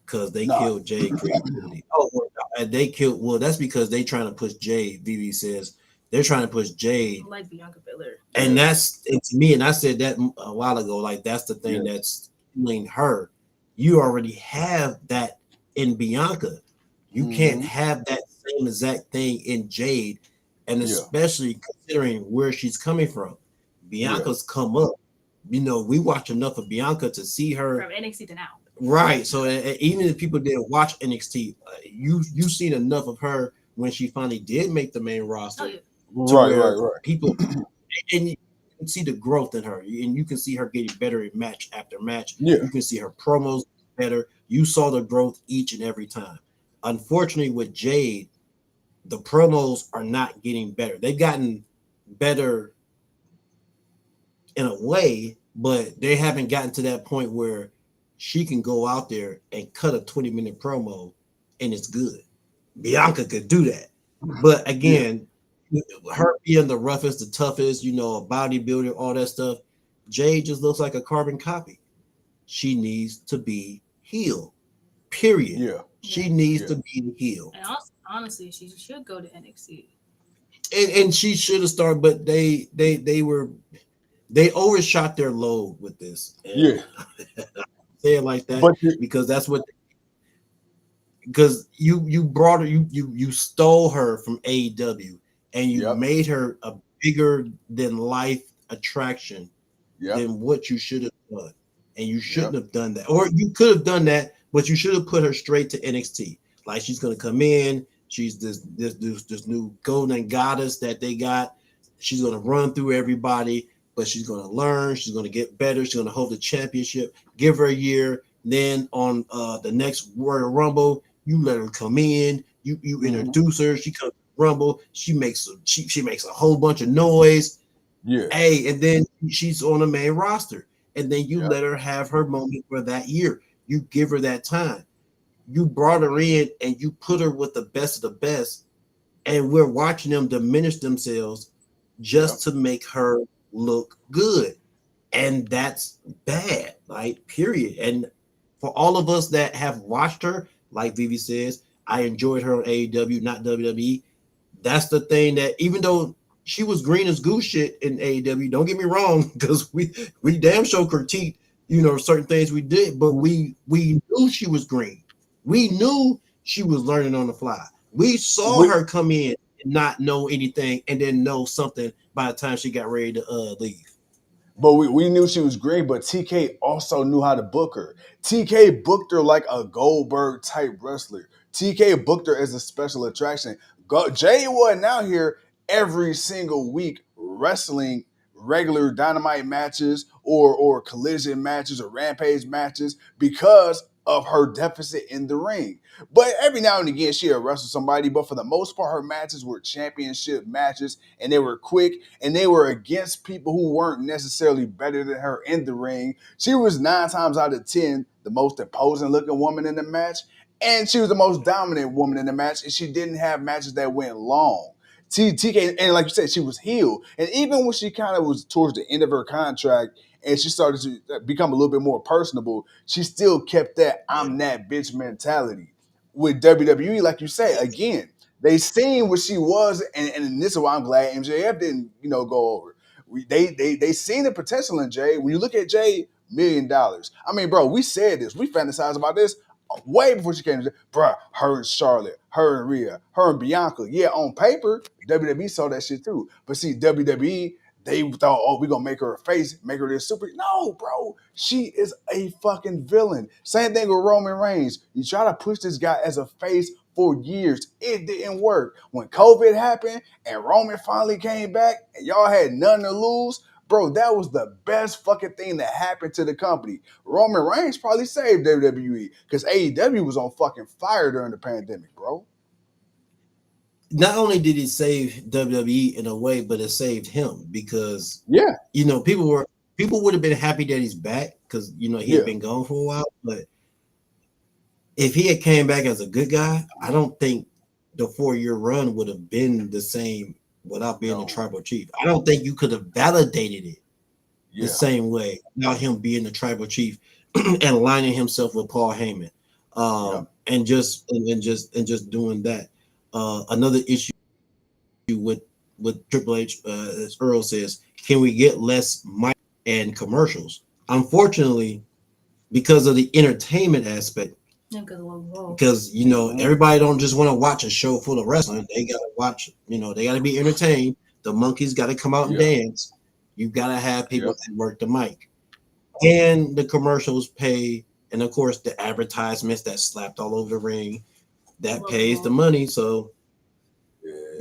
Because they killed Jay creativity. They killed. Well, that's because they trying to push Jade. Vivi says they're trying to push Jade. Like Bianca Belair. And to me, and I said that a while ago. Like that's the thing that's killing her. You already have that in Bianca. You can't have that same exact thing in Jade, and especially considering where she's coming from. Bianca's come up. We watch enough of Bianca to see her from NXT to now. Right. So even if people didn't watch NXT, you seen enough of her when she finally did make the main roster. Right. People, and you can see the growth in her, and you can see her getting better in match after match. Yeah. You can see her promos better. You saw the growth each and every time. Unfortunately, with Jade, the promos are not getting better. They've gotten better in a way, but they haven't gotten to that point where she can go out there and cut a 20-minute promo and it's good. Bianca could do that. But again, her being the roughest, the toughest, a bodybuilder, all that stuff, Jade just looks like a carbon copy. She needs to be healed. Period. Yeah. She needs to be healed. And also, honestly, she should go to NXT. And she should have started, but they overshot their load with this. And say it like that, because that's what. Because you brought her, you stole her from AEW, and you made her a bigger than life attraction than what you should have done, and you shouldn't have done that, or you could have done that, but you should have put her straight to NXT. Like she's gonna come in, she's this new golden goddess that they got. She's gonna run through everybody, but she's gonna learn. She's gonna get better. She's gonna hold the championship. Give her a year. Then on the next Royal Rumble, you let her come in. You introduce her. She comes to Rumble. She makes a whole bunch of noise. Yeah. Hey, and then she's on the main roster. And then you let her have her moment for that year. You give her that time. You brought her in and you put her with the best of the best. And we're watching them diminish themselves just to make her look good. And that's bad, like, period. And for all of us that have watched her, like Vivi says, I enjoyed her on AEW, not WWE. That's the thing that, even though she was green as goose shit in AEW, don't get me wrong, because we damn sure critiqued, certain things we did, but we knew she was green. We knew she was learning on the fly. We saw her come in and not know anything and then know something by the time she got ready to leave. But we knew she was great, but TK also knew how to book her. TK booked her like a Goldberg type wrestler. TK booked her as a special attraction. Jay wasn't out here every single week wrestling regular Dynamite matches or collision matches or rampage matches because of her deficit in the ring. But every now and again, she'll wrestle somebody. But for the most part, her matches were championship matches, and they were quick, and they were against people who weren't necessarily better than her in the ring. She was 9 times out of 10 the most imposing looking woman in the match, and she was the most dominant woman in the match, and she didn't have matches that went long. TK, and like you said, she was healed. And even when she kind of was towards the end of her contract and she started to become a little bit more personable, she still kept that I'm that bitch mentality. With WWE, like you say, again, they seen what she was, and this is why I'm glad MJF didn't, go over. They seen the potential in Jay. When you look at Jay, $1 million. I mean, bro, we said this. We fantasized about this way before she came to bro, her and Charlotte, her and Rhea, her and Bianca. Yeah, on paper, WWE saw that shit too. But see, WWE, they thought, oh, we're going to make her a face, make her this super. No, bro. She is a fucking villain. Same thing with Roman Reigns. You try to push this guy as a face for years. It didn't work. When COVID happened and Roman finally came back and y'all had nothing to lose, bro, that was the best fucking thing that happened to the company. Roman Reigns probably saved WWE because AEW was on fucking fire during the pandemic, bro. Not only did it save WWE in a way, but it saved him because people would have been happy that he's back because he had been gone for a while. But if he had came back as a good guy, I don't think the 4-year run would have been the same without being the tribal chief. I don't think you could have validated it the same way without him being the tribal chief and aligning himself with Paul Heyman, and just doing that. Another issue with Triple H, as Earl says, can we get less mic and commercials? Unfortunately, because of the entertainment aspect, because everybody don't just want to watch a show full of wrestling. They gotta watch, they gotta be entertained. The monkeys gotta come out and dance. You gotta have people that work the mic, and the commercials pay, and of course the advertisements that slapped all over the ring. That pays the money, so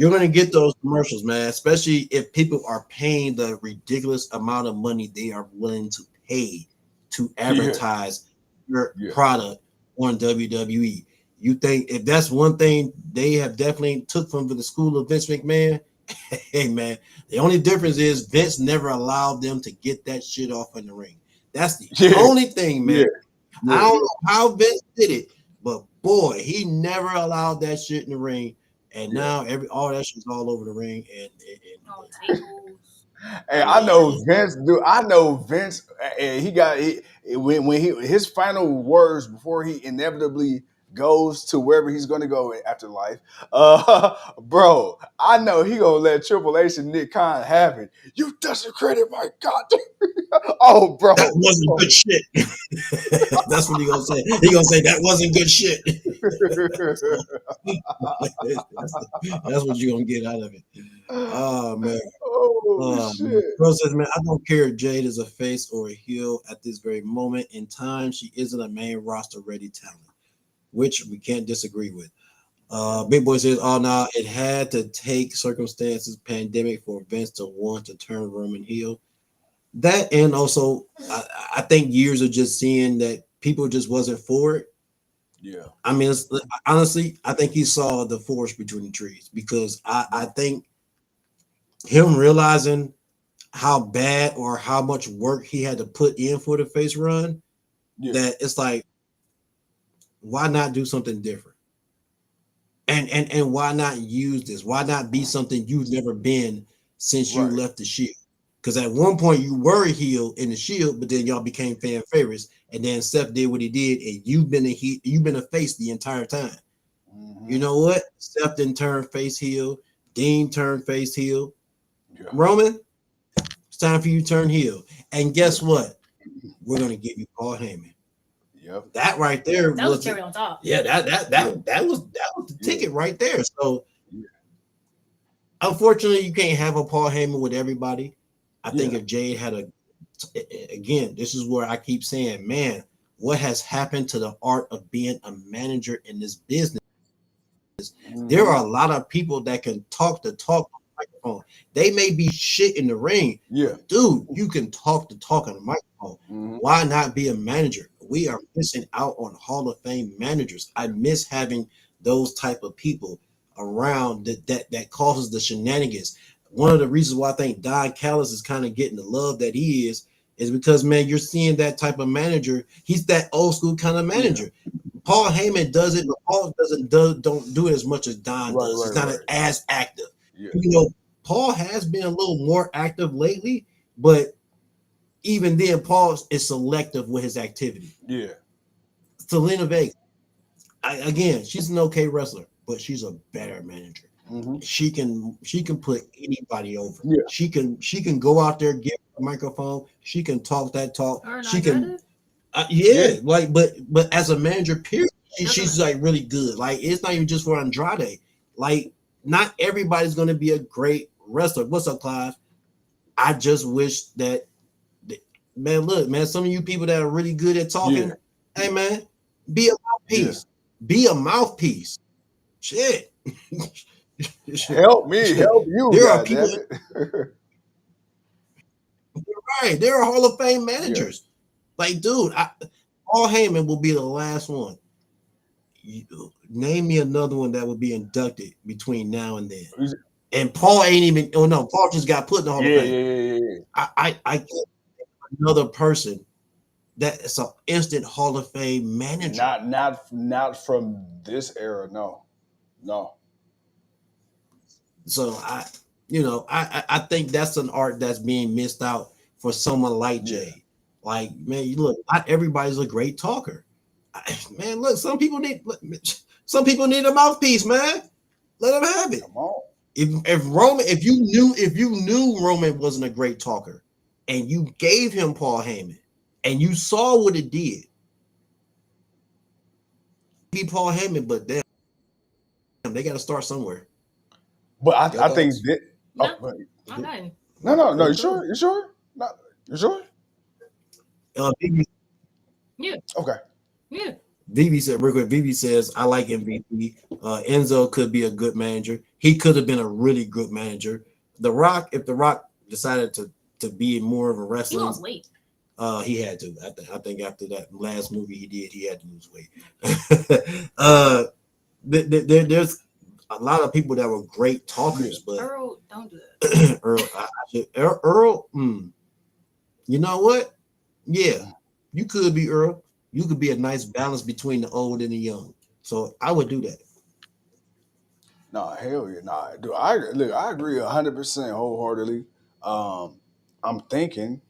you're gonna get those commercials, man. Especially if people are paying the ridiculous amount of money they are willing to pay to advertise your product on WWE. You think if that's one thing they have definitely took from the school of Vince McMahon? Hey, man, the only difference is Vince never allowed them to get that shit off in the ring. That's the only thing, man. I don't know how Vince did it, but boy, he never allowed that shit in the ring, and now all that shit's all over the ring. And hey, I know Vince. Dude, I know Vince. And his final words before he inevitably goes to wherever he's going to go after life. Bro, I know he gonna let Triple H and Nick Khan have it. You desecrated my goddamn. Oh, bro, that wasn't good shit. That's what he gonna say. He gonna say that wasn't good shit. That's what you gonna get out of it. Oh man. Shit. Bro says, man, I don't care if Jade is a face or a heel at this very moment in time. She isn't a main roster ready talent, which we can't disagree with. Big Boy says, oh no, it had to take circumstances, pandemic for Vince to want to turn Roman heel. That, and also I think years of just seeing that people just wasn't for it. Yeah. I mean, honestly, I think he saw the forest between the trees because I think him realizing how bad or how much work he had to put in for the face run, that it's like, why not do something different? And why not use this? Why not be something you've never been since you left the Shield? Because at one point you were a heel in the Shield, but then y'all became fan favorites, and then Seth did what he did, and you've been a face the entire time. Mm-hmm. You know what? Seth didn't turn face heel. Dean turned face heel. Yeah. Roman, it's time for you to turn heel. And guess what? We're gonna give you Paul Heyman. Yep. That right there That was cherry on top. Yeah, that was the ticket right there. So unfortunately, you can't have a Paul Heyman with everybody. I think if Jade had again, this is where I keep saying, man, what has happened to the art of being a manager in this business? There are a lot of people that can talk on the microphone. They may be shit in the ring. Yeah. Dude, you can talk on the microphone. Why not be a manager? We are missing out on Hall of Fame managers. I miss having those type of people around that causes the shenanigans. One of the reasons why I think Don Callis is kind of getting the love that he is because, man, you're seeing that type of manager. He's that old school kind of manager. Paul Heyman does it, but Paul don't do it as much as Don does. He's not as active. You know, Paul has been a little more active lately, but even then, Paul is selective with his activity. Yeah. Selena Vega, again, she's an okay wrestler, but she's a better manager. She can put anybody over. Yeah. She can go out there, get a microphone. She can talk that talk. She can, like, but as a manager, period, she's like really good. Like, it's not even just for Andrade. Like, not everybody's going to be a great wrestler. What's up, Clive? I just wish that, man, look, man, some of you people that are really good at talking, hey, man, be a mouthpiece. Be a mouthpiece. Shit. Help me, help you. There are people. Right. There are Hall of Fame managers. Like, dude, Paul Heyman will be the last one. Name me another one that would be inducted between now and then. And Paul ain't even. Oh no, Paul just got put in the Hall of Fame. I can't think of another person that's an instant Hall of Fame manager. Not from this era. No. So I think that's an art that's being missed out for someone like Jay. Like, man, you look, not everybody's a great talker. Man, look, some people need a mouthpiece, man. Let them have it. Come on. If you knew Roman wasn't a great talker, and you gave him Paul Heyman, and you saw what it did, be Paul Heyman, but damn, they got to start somewhere. But I think that. No. You sure? You sure? No, you sure? Yeah. Okay. Yeah. Vivi said, real quick, Vivi says, I like MVP. Enzo could be a good manager. He could have been a really good manager. The Rock, if The Rock decided to be more of a wrestler, he lost weight. He had to. I think after that last movie he did, he had to lose weight. There's a lot of people that were great talkers, but Earl, don't do that. Earl, you know what? Yeah, you could be Earl. You could be a nice balance between the old and the young. So I would do that. Nah, hell yeah, nah. Dude, I agree 100% wholeheartedly. I'm thinking,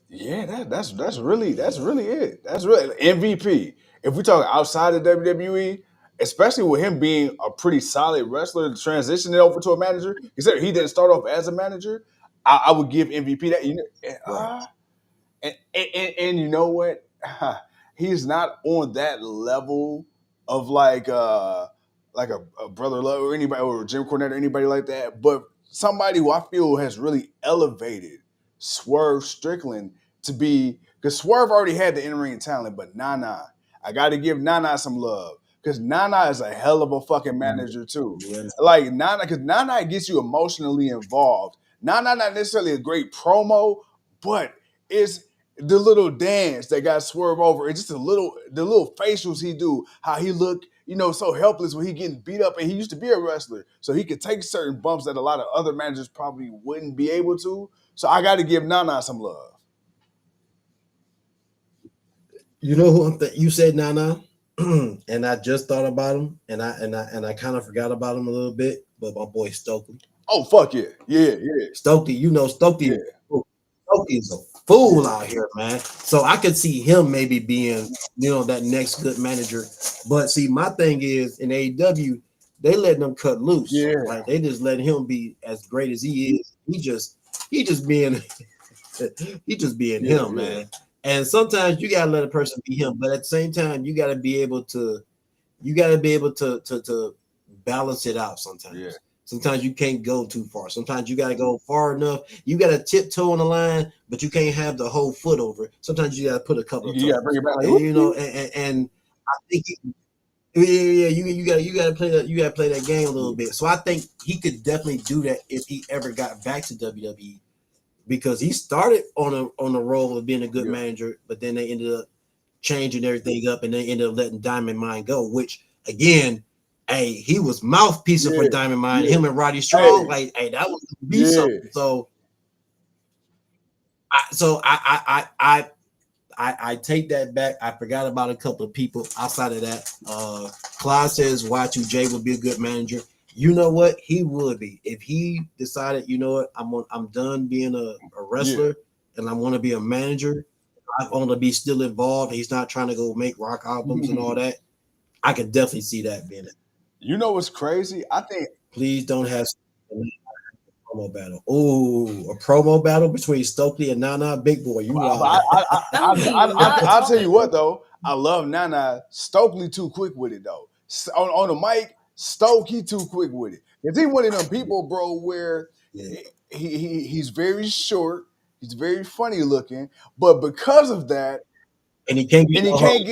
yeah, that's really it. That's really MVP. If we talk outside of WWE, especially with him being a pretty solid wrestler, transitioning over to a manager, considering he didn't start off as a manager, I would give MVP that. And you know what? He's not on that level of like a Brother Love or anybody, or Jim Cornette or anybody like that, but somebody who I feel has really elevated Swerve Strickland to be, because Swerve already had the in-ring talent, but Nana, I got to give Nana some love, because Nana is a hell of a fucking manager too. Yes. Like Nana, because Nana gets you emotionally involved. Nana not necessarily a great promo, but it's the little dance that got Swerve over. It's just the little facials he do, how he look, so helpless when he getting beat up, and he used to be a wrestler, so he could take certain bumps that a lot of other managers probably wouldn't be able to. So I got to give Nana some love. You know who you said, Nana, and I just thought about him, and I kind of forgot about him a little bit, but my boy Stokely. Oh fuck yeah, yeah. Stokely, Stokely. Yeah. Stokely's a fool out here, man. So I could see him maybe being, that next good manager. But see, my thing is in AEW, they letting him cut loose. Yeah. Like they just letting him be as great as he is. He just being him, man. And sometimes you gotta let a person be him, but at the same time, you gotta be able to balance it out sometimes. Yeah. Sometimes you can't go too far. Sometimes you gotta go far enough. You gotta tiptoe on the line, but you can't have the whole foot over it. Sometimes you gotta put a couple of toes. You gotta bring it back. And, you know, and I think you gotta play that game a little bit. So I think he could definitely do that if he ever got back to WWE, because he started on a role of being a good manager, but then they ended up changing everything up and they ended up letting Diamond Mine go, which again, hey, he was mouthpiecing for Diamond Mine, him and Roddy Strong, hey, that was be something. So I take that back. I forgot about a couple of people outside of that. Clyde says Y2J would be a good manager. You know what? He would be if he decided, you know what, I'm done being a wrestler and I want to be a manager. I want to be still involved. He's not trying to go make rock albums and all that. I could definitely see that being it. You know what's crazy? I think please don't have a promo battle. Oh, a promo battle between Stokely and Nana. Big boy, you wild. I'll tell you what though. I love Nana. Stokely too quick with it though. On the mic, Stokely too quick with it. Because he one of them people, bro, where he's very short, he's very funny looking, but because of that, and he can't get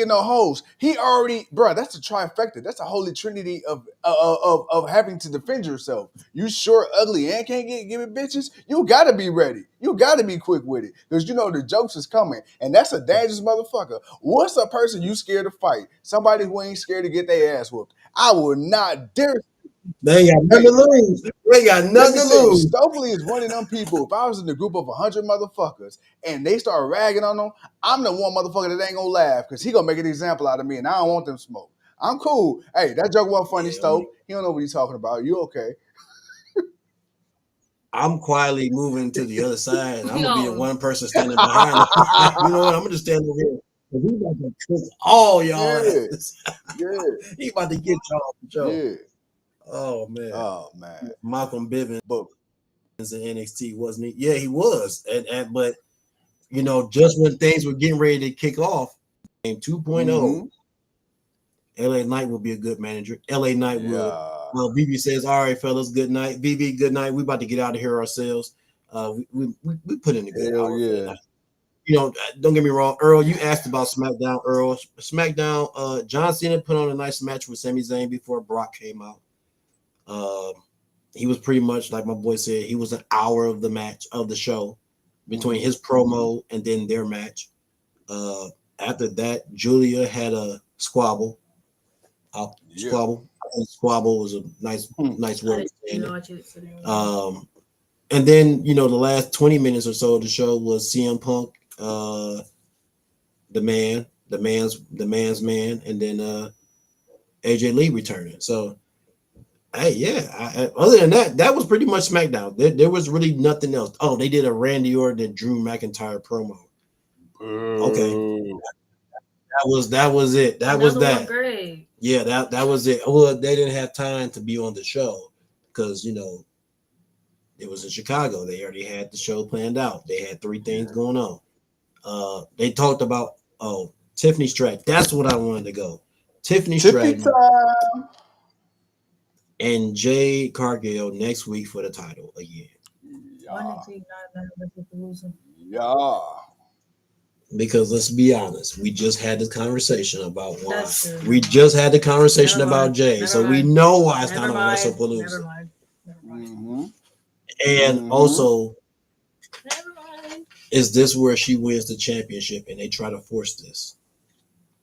no host. He already, bro. That's a trifecta. That's a holy trinity of having to defend yourself. You short, ugly, and can't give it bitches. You gotta be ready. You gotta be quick with it because you know the jokes is coming, and that's a dangerous motherfucker. What's a person you scared to fight? Somebody who ain't scared to get their ass whooped. I would not dare. They ain't got nothing to lose. They ain't got nothing to lose. Stokely is one of them people. If I was in a group of 100 motherfuckers and they start ragging on them, I'm the one motherfucker that ain't gonna laugh because he gonna make an example out of me, and I don't want them smoke. I'm cool. Hey, that joke wasn't funny, Stoke. He don't know what he's talking about. You okay? I'm quietly moving to the other side. And I'm gonna be the one person standing behind him. You know what? I'm gonna just stand over here. He about to cook all y'all. He about to get y'all for sure. Yeah. Oh man. Oh man. Malcolm Bivens in NXT, wasn't he? Yeah, he was. And but you know, just when things were getting ready to kick off, in 2.0, LA Knight will be a good manager. LA Knight will. Well, BB says, all right, fellas, good night. BB, good night. We about to get out of here ourselves. We put in a good hour. Yeah. You know, don't get me wrong, Earl. You asked about SmackDown, Earl. SmackDown. John Cena put on a nice match with Sami Zayn before Brock came out. He was pretty much like my boy said. He was an hour of the match of the show between his promo and then their match. After that, Julia had a squabble. Squabble. I think squabble was a nice word. And then you know the last 20 minutes or so of the show was CM Punk, the man's man, and then AJ Lee returning. So, hey, yeah. Other than that, that was pretty much SmackDown. There was really nothing else. Oh, they did a Randy Orton and Drew McIntyre promo. Okay, that was it. That was that. Great. Yeah, that was it. Well, they didn't have time to be on the show because you know it was in Chicago. They already had the show planned out. They had 3 things going on. They talked about Tiffany Stratton. That's what I wanted to go. Tiffany Stratton and Jade Cargill next week for the title again. Yeah. Because let's be honest, we just had this conversation about why. We just had the conversation about Jay, so we know why it's not on WrestlePalooza. And also, is this where she wins the championship and they try to force this?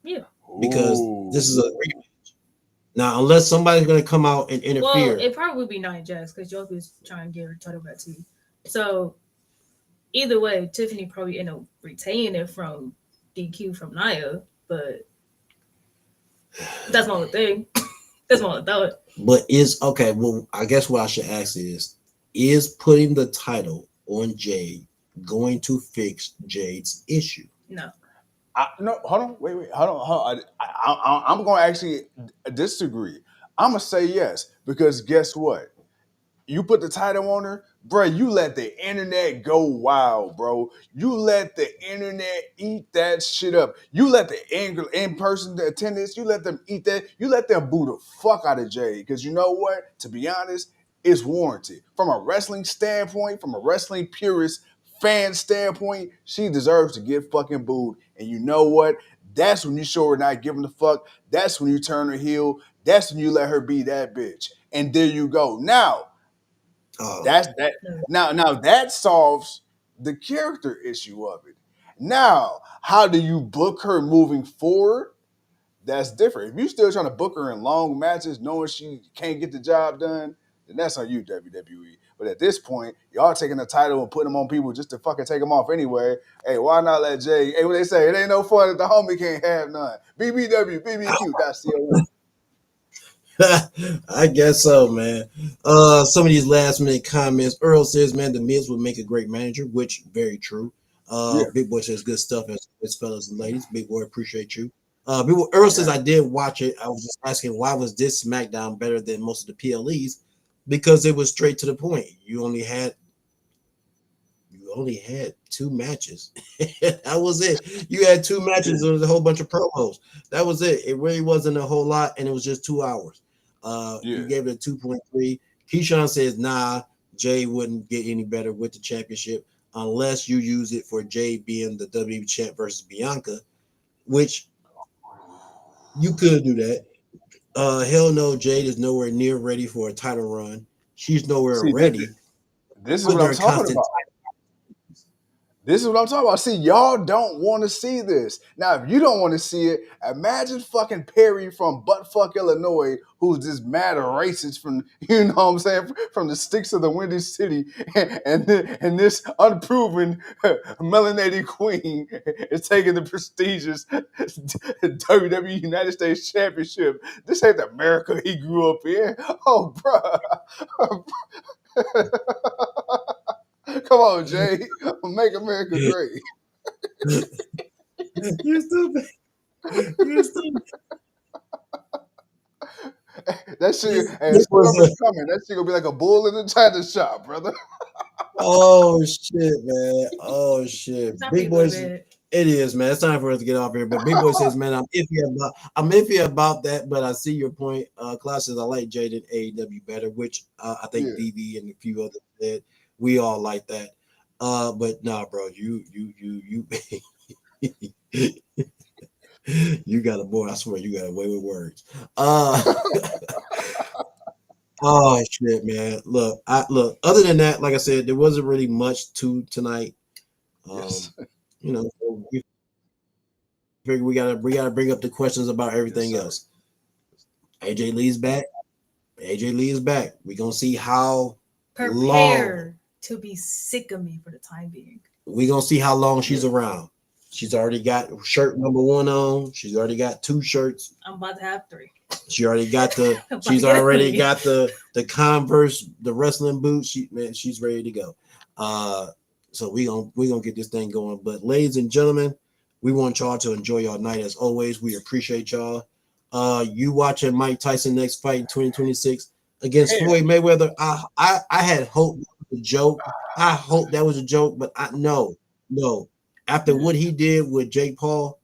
Yeah. Because this is a rematch. Now, unless somebody's going to come out and interfere. Well, it probably would be Nia Jax because Joker's trying to get her title back too. So, either way, Tiffany probably end up retaining it from DQ from Nia, but that's my only thing. That's my only thought. But well, I guess what I should ask is putting the title on Jade going to fix Jade's issue? No. No, hold on. Wait. Hold on. I'm going to actually disagree. I'm going to say yes, because guess what? you put the title on her, bro, you let the internet go wild, bro. You let the internet eat that shit up. You let the in-person attendance, you let them eat that. You let them boo the fuck out of Jade. Because you know what? To be honest, it's warranted. From a wrestling standpoint, from a wrestling purist fan standpoint, she deserves to get fucking booed. And you know what? That's when you show her not giving a fuck. That's when you turn her heel. That's when you let her be that bitch. And there you go. Now, that's that. Now that solves the character issue of it. Now, how do you book her moving forward? That's different. If you're still trying to book her in long matches, knowing she can't get the job done, then that's on you, WWE. But at this point, y'all taking the title and putting them on people just to fucking take them off anyway. Hey, why not let Jay? Hey, what they say? It ain't no fun if the homie can't have none. BBW, BBQ.co. I guess so, man. Some of these last minute comments. Earl says, man, the Miz would make a great manager, which very true. Big Boy says good stuff as fellas and ladies. Big Boy, appreciate you. Big Boy, Earl says I did watch it. I was just asking why was this SmackDown better than most of the PLEs? Because it was straight to the point. You only had 2 matches. That was it. You had 2 matches. There was a whole bunch of promos. That was it. It really wasn't a whole lot, and it was just 2 hours. You gave it a 2.3. Keyshawn says, nah, Jay wouldn't get any better with the championship unless you use it for Jay being the WWE champ versus Bianca, which you could do that. Hell no, Jade is nowhere near ready for a title run. She's nowhere ready. This is what I'm talking about. This is what I'm talking about. See, y'all don't want to see this. Now, if you don't want to see it, imagine fucking Perry from Buttfuck, Illinois, who's this mad racist from, you know what I'm saying, from the sticks of the Windy City, and this unproven melanated queen is taking the prestigious WWE United States Championship. This ain't the America he grew up in. Oh, bruh. Come on, Jay. Make America great. You're stupid. You're stupid. That shit, hey, coming. That shit gonna be like a bull in the china shop, brother. Oh shit, man. Oh shit. Big Boy, it is, man. It's time for us to get off here. But Big Boy says, man, I'm iffy about that, but I see your point. Klaus says I like Jade and AEW better, which I think BB and a few others said. We all like that. But nah, bro, you you got a boy. I swear you got a way with words. Oh shit, man. Look. Other than that, like I said, there wasn't really much to tonight. You know, we figure we gotta bring up the questions about everything else. AJ Lee's back. We're gonna see how long to be sick of me for the time being. We're gonna see how long she's around. She's already got shirt number 1 on. She's already got 2 shirts. I'm about to have 3. She already got the. She's already got the Converse, the wrestling boots. She's ready to go. So we gonna get this thing going. But ladies and gentlemen, we want y'all to enjoy your night as always. We appreciate y'all. You watching Mike Tyson next fight in 2026 against Floyd Mayweather? I had hope that was a joke. I hope that was a joke, but no. After what he did with Jake Paul.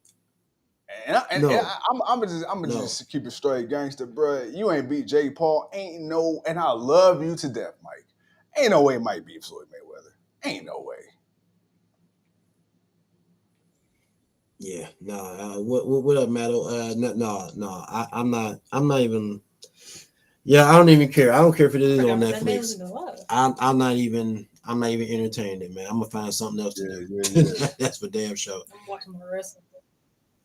I'm gonna just keep it straight, gangster, bro. You ain't beat Jake Paul, and I love you to death, Mike. Ain't no way Mike beat Floyd Mayweather. Ain't no way. Yeah, no. What up, Matto? No. I'm not even. Yeah, I don't even care. I don't care if it is on Netflix. I'm not even entertaining it, man. I'm gonna find something else to do. Yeah. That's for damn sure. I'm watching my wrestling.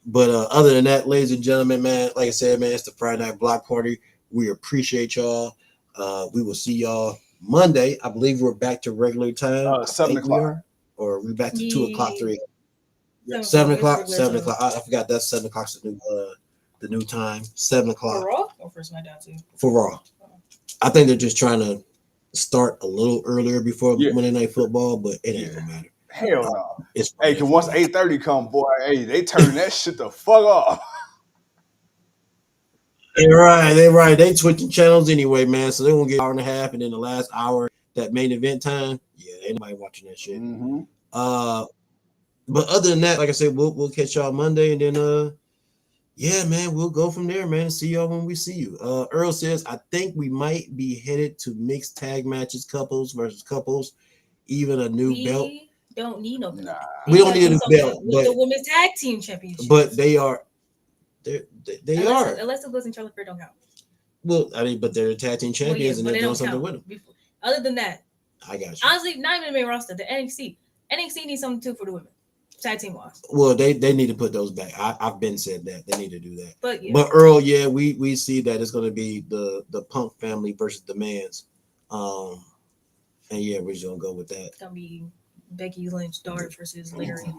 But other than that, ladies and gentlemen, man, like I said, man, it's the Friday Night Block Party. We appreciate y'all. We will see y'all Monday. I believe we're back to regular time. 7 o'clock. Or we're back to 2 o'clock, 3. 7 o'clock. 7 o'clock. I forgot that 7 o'clock's the new time. 7 o'clock. For Raw or for SmackDown too? For Raw. I think they're just trying to start a little earlier before Monday Night Football, but it ain't gonna matter. Hell no. Hey, cause once 8:30 come, boy, hey, they turn that shit the fuck off. They're right. They switching channels anyway, man. So they're gonna get an hour and a half, and then the last hour, that main event time. Yeah, ain't nobody watching that shit. Mm-hmm. But other than that, like I said, we'll catch y'all Monday, and then yeah, man, we'll go from there, man. See y'all when we see you. Earl says, I think we might be headed to mixed tag matches, couples versus couples, even a new belt. We don't need no belt. We don't need a new belt, with the women's tag team championship. but they are. They unless it wasn't Charlotte Flair don't count. Well, I mean, but they're tag team champions, and they're doing something with them. Other than that, I got you. Honestly, not even the main roster. The NXT needs something too for the women, tag team wise. Well, they need to put those back. I've been said that they need to do that. But Earl, yeah, we see that it's going to be the Punk family versus the Mans, and yeah, we're just gonna go with that. It's gonna be Becky Lynch, Dart versus Larry.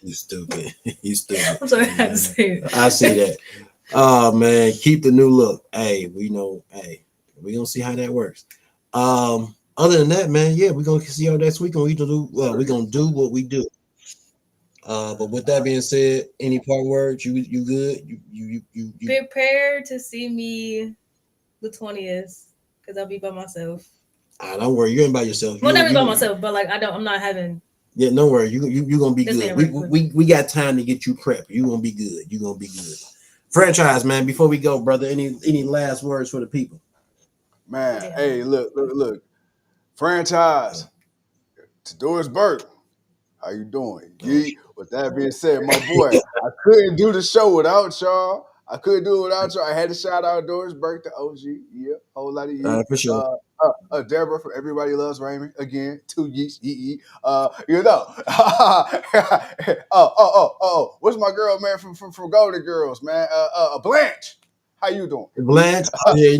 You stupid. You stupid. I'm sorry, I had to say it. I see that. Oh man, keep the new look. Hey, we know. Hey, we gonna see how that works. Other than that, man, yeah, we're gonna see y'all next week, and we're gonna do what we do. But with that being said, any part words? You good? You prepare to see me the 20th because I'll be by myself. Don't worry, you ain't by yourself. Well, never by myself, but like I'm not having. Yeah, don't worry. You gonna be good. We got time to get you prepped. You gonna be good. You gonna be good. Franchise, man. Before we go, brother, any last words for the people? Man, hey, look. Franchise. To Doris Burke. How you doing? With that being said, my boy, I couldn't do the show without y'all. I had to shout out Doris Burke, the OG. Yeah, whole lot of you. For sure. Deborah from Everybody Loves Raymond. Again, 2 yeets, what's my girl, man, from Golden Girls, man? Blanche. How you doing? Blanche. Yeah,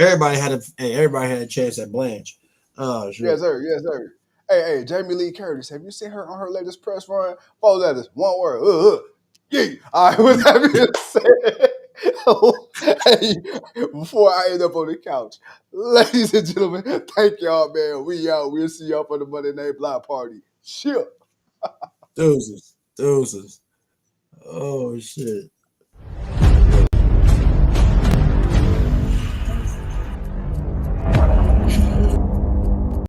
everybody had a chance at Blanche. Sure. Yes, sir. Hey, Jamie Lee Curtis. Have you seen her on her latest press run? 4 letters, 1 word. Yeah. All right, with that being said, hey, before I end up on the couch, ladies and gentlemen, thank y'all, man. We out. We'll see y'all for the Monday Night Block Party. Shit. Deuces. Oh, shit.